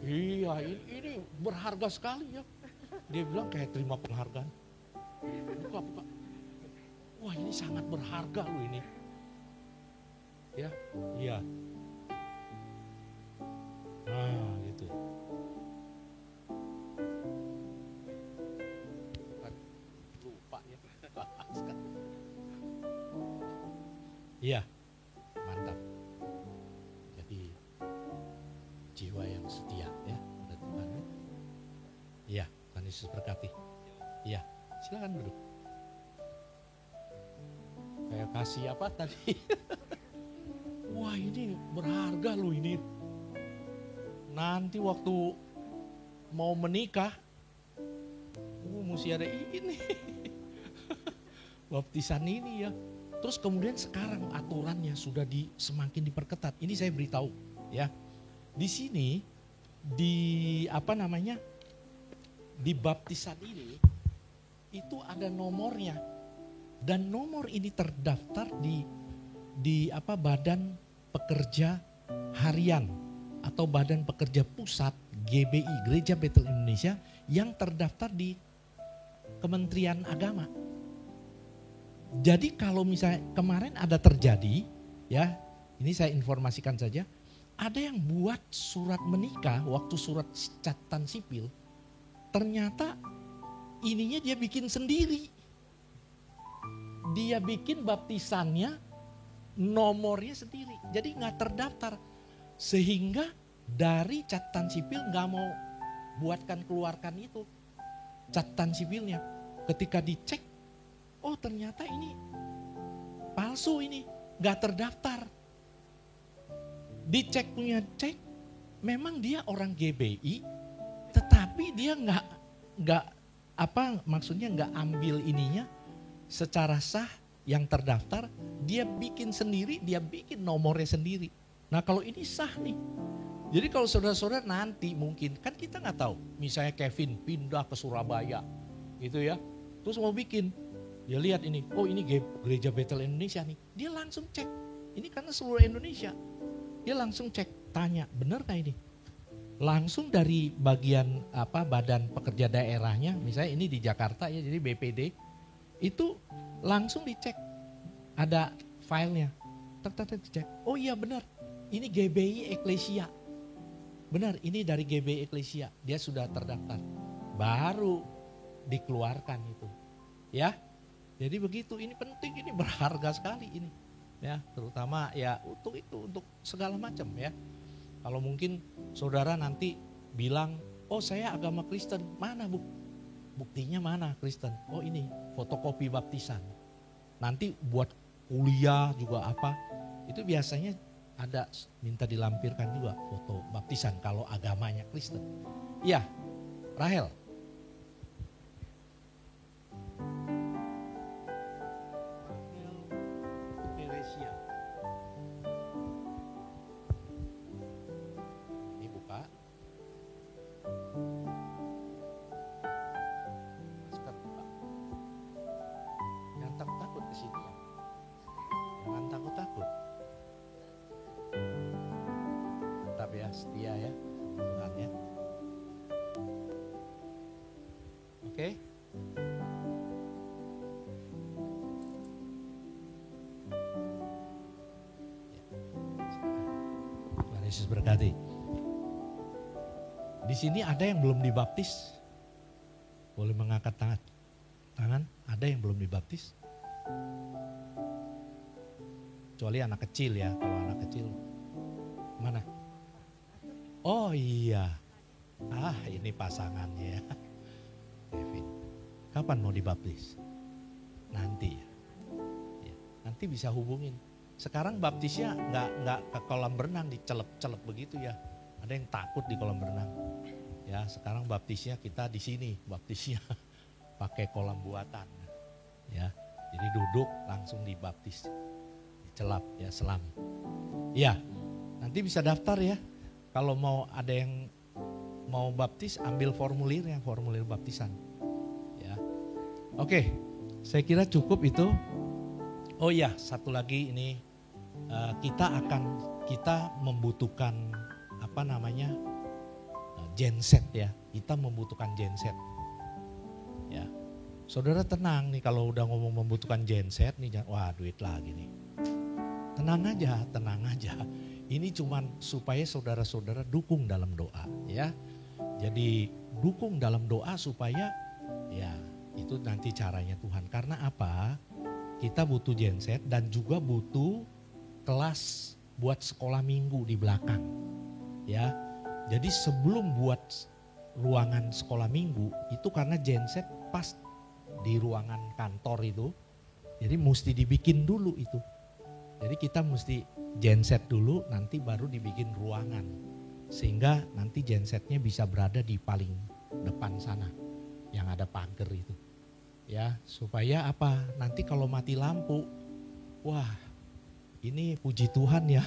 Iya, ini berharga sekali ya. Dia bilang kayak terima penghargaan. Buka. Wah ini sangat berharga loh ini. Ya, iya. Nah gitu. Lupa ya. Iya, mantap. Jadi jiwa yang setia ya pada Tuhan. Iya, Tuhan Yesus berkati. Iya, silakan duduk. Saya kasih apa tadi? Wah ini berharga loh ini. Nanti waktu mau menikah, mesti ada ini. Baptisan ini ya. Terus kemudian sekarang aturannya sudah semakin diperketat. Ini saya beritahu ya. Di sini di baptisan ini itu ada nomornya. Dan nomor ini terdaftar di Badan Pekerja Harian atau Badan Pekerja Pusat GBI Gereja Betel Indonesia yang terdaftar di Kementerian Agama. Jadi kalau misalnya kemarin ada terjadi ya, ini saya informasikan saja, ada yang buat surat menikah waktu surat catatan sipil, ternyata ininya dia bikin sendiri. Dia bikin baptisannya nomornya sendiri, jadi nggak terdaftar, sehingga dari catatan sipil nggak mau keluarkan itu catatan sipilnya. Ketika dicek, oh ternyata ini palsu, ini nggak terdaftar. Dicek punya cek, memang dia orang GBI, tetapi dia nggak ambil ininya secara sah yang terdaftar, dia bikin sendiri, dia bikin nomornya sendiri. Nah kalau ini sah nih. Jadi kalau saudara-saudara nanti mungkin, kan kita nggak tahu, misalnya Kevin pindah ke Surabaya gitu ya, terus mau bikin, dia lihat ini, oh ini Gereja Betel Indonesia nih, dia langsung cek, ini karena seluruh Indonesia, dia langsung cek, tanya benar nggak ini? Langsung dari bagian Badan Pekerja Daerahnya, misalnya ini di Jakarta ya, jadi BPD, itu langsung dicek, ada filenya, dicek, oh iya benar, Ini GBI Eklesia. Benar, ini dari GBI Eklesia. Dia sudah terdaftar. Baru dikeluarkan itu. Ya. Jadi begitu, ini penting, ini berharga sekali ini. Ya, terutama ya untuk itu, untuk segala macam ya. Kalau mungkin saudara nanti bilang, "Oh, saya agama Kristen." Mana, Bu? Buktinya mana Kristen? Oh, ini fotokopi baptisan. Nanti buat kuliah juga apa? Itu biasanya ada minta dilampirkan juga foto baptisan kalau agamanya Kristen. Iya, Rahel. Ini buka. Masker buka. Jangan takut-takut ke sini ya. Jangan takut-takut. Tetap ya, setia ya Tuhan ya. Oke. Tuhan Yesus berkati. Di sini ada yang belum dibaptis. Boleh mengangkat tangan. Ada yang belum dibaptis. Kecuali anak kecil ya. Kalau anak kecil mana? Oh iya. Ini pasangannya ya. Kevin. Kapan mau dibaptis? Nanti ya. Nanti bisa hubungin. Sekarang baptisnya nggak ke kolam berenang dicelep-celep begitu ya. Ada yang takut di kolam berenang. Ya, sekarang baptisnya kita di sini, baptisnya pakai kolam buatan. Ya. Jadi duduk langsung dibaptis. Dicelap ya, selam. Ya. Nanti bisa daftar ya. Kalau mau ada yang mau baptis, ambil formulirnya, formulir baptisan. Ya. Oke, saya kira cukup itu. Oh iya, satu lagi ini kita membutuhkan genset ya. Kita membutuhkan genset. Ya. Saudara tenang nih kalau udah ngomong membutuhkan genset nih, wah duit lagi nih. Tenang aja. Ini cuman supaya saudara-saudara dukung dalam doa ya. Jadi dukung dalam doa supaya ya itu nanti caranya Tuhan. Karena apa? Kita butuh genset dan juga butuh kelas buat sekolah minggu di belakang. Ya. Jadi sebelum buat ruangan sekolah minggu itu karena genset pas di ruangan kantor itu. Jadi mesti dibikin dulu itu. Jadi kita mesti genset dulu nanti baru dibikin ruangan. Sehingga nanti gensetnya bisa berada di paling depan sana yang ada pagar itu. Ya, supaya apa? Nanti kalau mati lampu, wah ini puji Tuhan ya.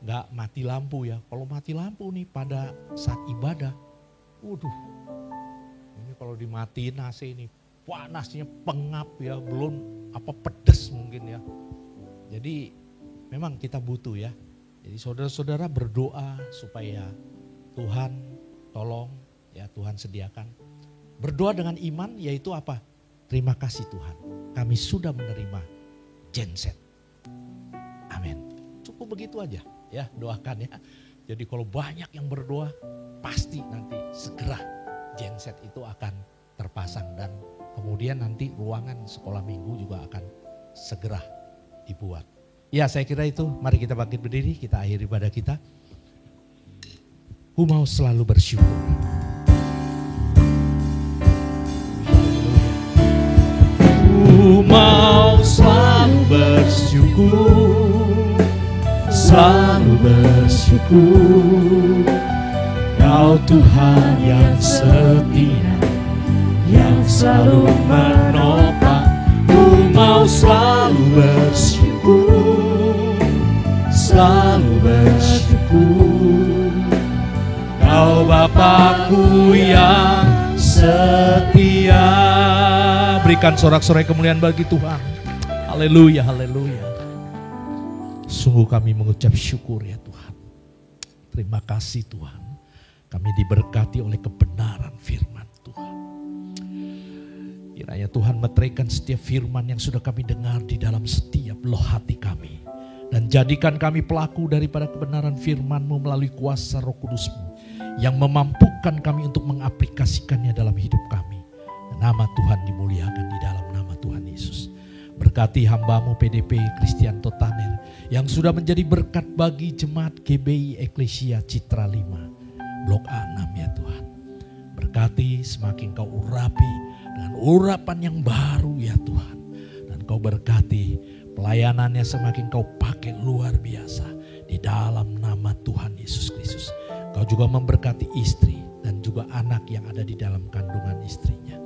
Gak mati lampu ya. Kalau mati lampu nih pada saat ibadah, waduh. Ini kalau dimatiin AC ini panasnya pengap ya, belum pedes mungkin ya. Jadi memang kita butuh ya. Jadi saudara-saudara berdoa supaya Tuhan tolong ya, Tuhan sediakan. Berdoa dengan iman yaitu apa? Terima kasih Tuhan, kami sudah menerima genset. Amin. Cukup begitu aja ya, doakan ya. Jadi kalau banyak yang berdoa pasti nanti segera genset itu akan terpasang dan kemudian nanti ruangan sekolah minggu juga akan segera dibuat. Ya saya kira itu, mari kita bangkit berdiri, kita akhiri ibadah kita. Ku mau selalu bersyukur. Ku mau selalu bersyukur, selalu bersyukur. Kau Tuhan yang setia, yang selalu menopang. Ku mau selalu bersyukur, selalu bersyukur. Kau Bapakku yang setia. Berikan sorak-sorai kemuliaan bagi Tuhan. Haleluya, haleluya. Sungguh kami mengucap syukur ya Tuhan. Terima kasih Tuhan. Kami diberkati oleh kebenaran firman Tuhan. Kiranya Tuhan meteraikan setiap firman yang sudah kami dengar di dalam setiap loh hati kami. Dan jadikan kami pelaku daripada kebenaran firman-Mu melalui kuasa Roh Kudus-Mu yang memampukan kami untuk mengaplikasikannya dalam hidup kami. Dan nama Tuhan dimuliakan di dalam nama Tuhan Yesus. Berkati hamba-Mu PDP Kristianto Taner yang sudah menjadi berkat bagi jemaat GBI Eklesia Citra 5 Blok A6 ya Tuhan. Berkati semakin Kau urapi dengan urapan yang baru ya Tuhan. Dan Kau berkati pelayanannya semakin Kau pakai luar biasa di dalam nama Tuhan Yesus Kristus. Kau juga memberkati istri dan juga anak yang ada di dalam kandungan istrinya.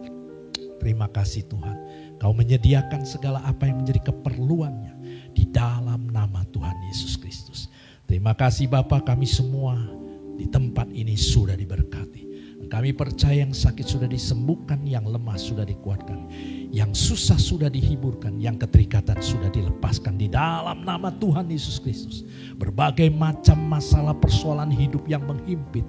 Terima kasih Tuhan. Kau menyediakan segala apa yang menjadi keperluannya di dalam nama Tuhan Yesus Kristus. Terima kasih Bapa, kami semua di tempat ini sudah diberkati. Kami percaya yang sakit sudah disembuhkan, yang lemah sudah dikuatkan, yang susah sudah dihiburkan, yang keterikatan sudah dilepaskan di dalam nama Tuhan Yesus Kristus. Berbagai macam masalah persoalan hidup yang menghimpit,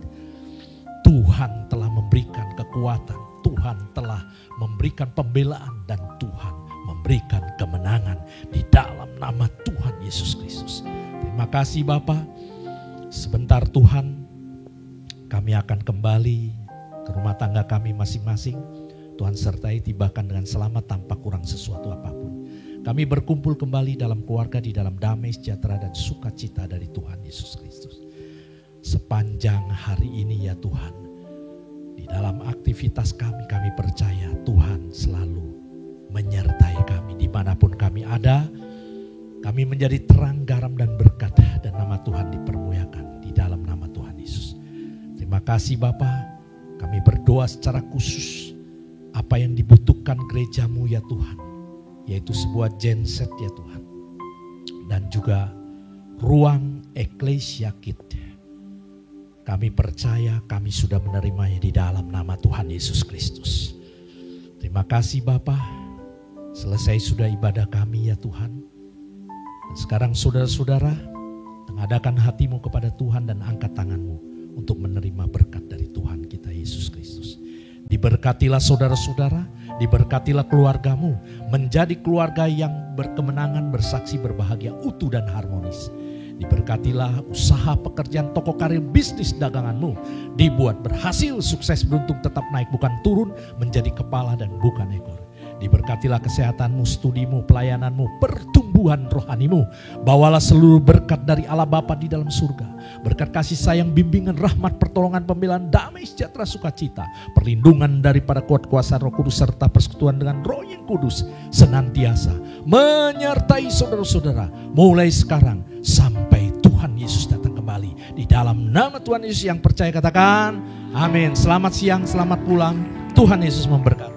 Tuhan telah memberikan kekuatan, Tuhan telah memberikan pembelaan, dan Tuhan memberikan kemenangan di dalam nama Tuhan Yesus Kristus. Terima kasih Bapa. Sebentar Tuhan, kami akan kembali ke rumah tangga kami masing-masing. Tuhan sertai, tibakan dengan selamat tanpa kurang sesuatu apapun. Kami berkumpul kembali dalam keluarga di dalam damai, sejahtera dan sukacita dari Tuhan Yesus Kristus. Sepanjang hari ini ya Tuhan, di dalam aktivitas kami percaya Tuhan selalu menyertai kami. Dimanapun kami ada, kami menjadi terang, garam dan berkat, dan nama Tuhan dipermuliakan di dalam nama Tuhan Yesus. Terima kasih Bapa. Kami berdoa secara khusus apa yang dibutuhkan gereja-Mu ya Tuhan, yaitu sebuah genset ya Tuhan, dan juga ruang Eklesia Kit. Kami percaya kami sudah menerimanya di dalam nama Tuhan Yesus Kristus. Terima kasih Bapa. Selesai sudah ibadah kami ya Tuhan. Dan sekarang saudara-saudara, tengadahkan hatimu kepada Tuhan dan angkat tanganmu untuk menerima berkat dari Tuhan kita Yesus Kristus. Diberkatilah saudara-saudara, diberkatilah keluargamu, menjadi keluarga yang berkemenangan, bersaksi, berbahagia, utuh dan harmonis. Diberkatilah usaha, pekerjaan, toko karir, bisnis daganganmu, dibuat berhasil, sukses, beruntung, tetap naik bukan turun, menjadi kepala dan bukan ekor. Diberkatilah kesehatanmu, studimu, pelayananmu, pertumbuhan rohanimu. Bawalah seluruh berkat dari Allah Bapa di dalam surga. Berkat kasih sayang, bimbingan, rahmat, pertolongan, pembelaan, damai, sejahtera, sukacita. Perlindungan daripada kuat kuasa Roh Kudus serta persekutuan dengan Roh yang Kudus senantiasa menyertai saudara-saudara mulai sekarang sampai Tuhan Yesus datang kembali. Di dalam nama Tuhan Yesus yang percaya katakan amin. Selamat siang, selamat pulang. Tuhan Yesus memberkati.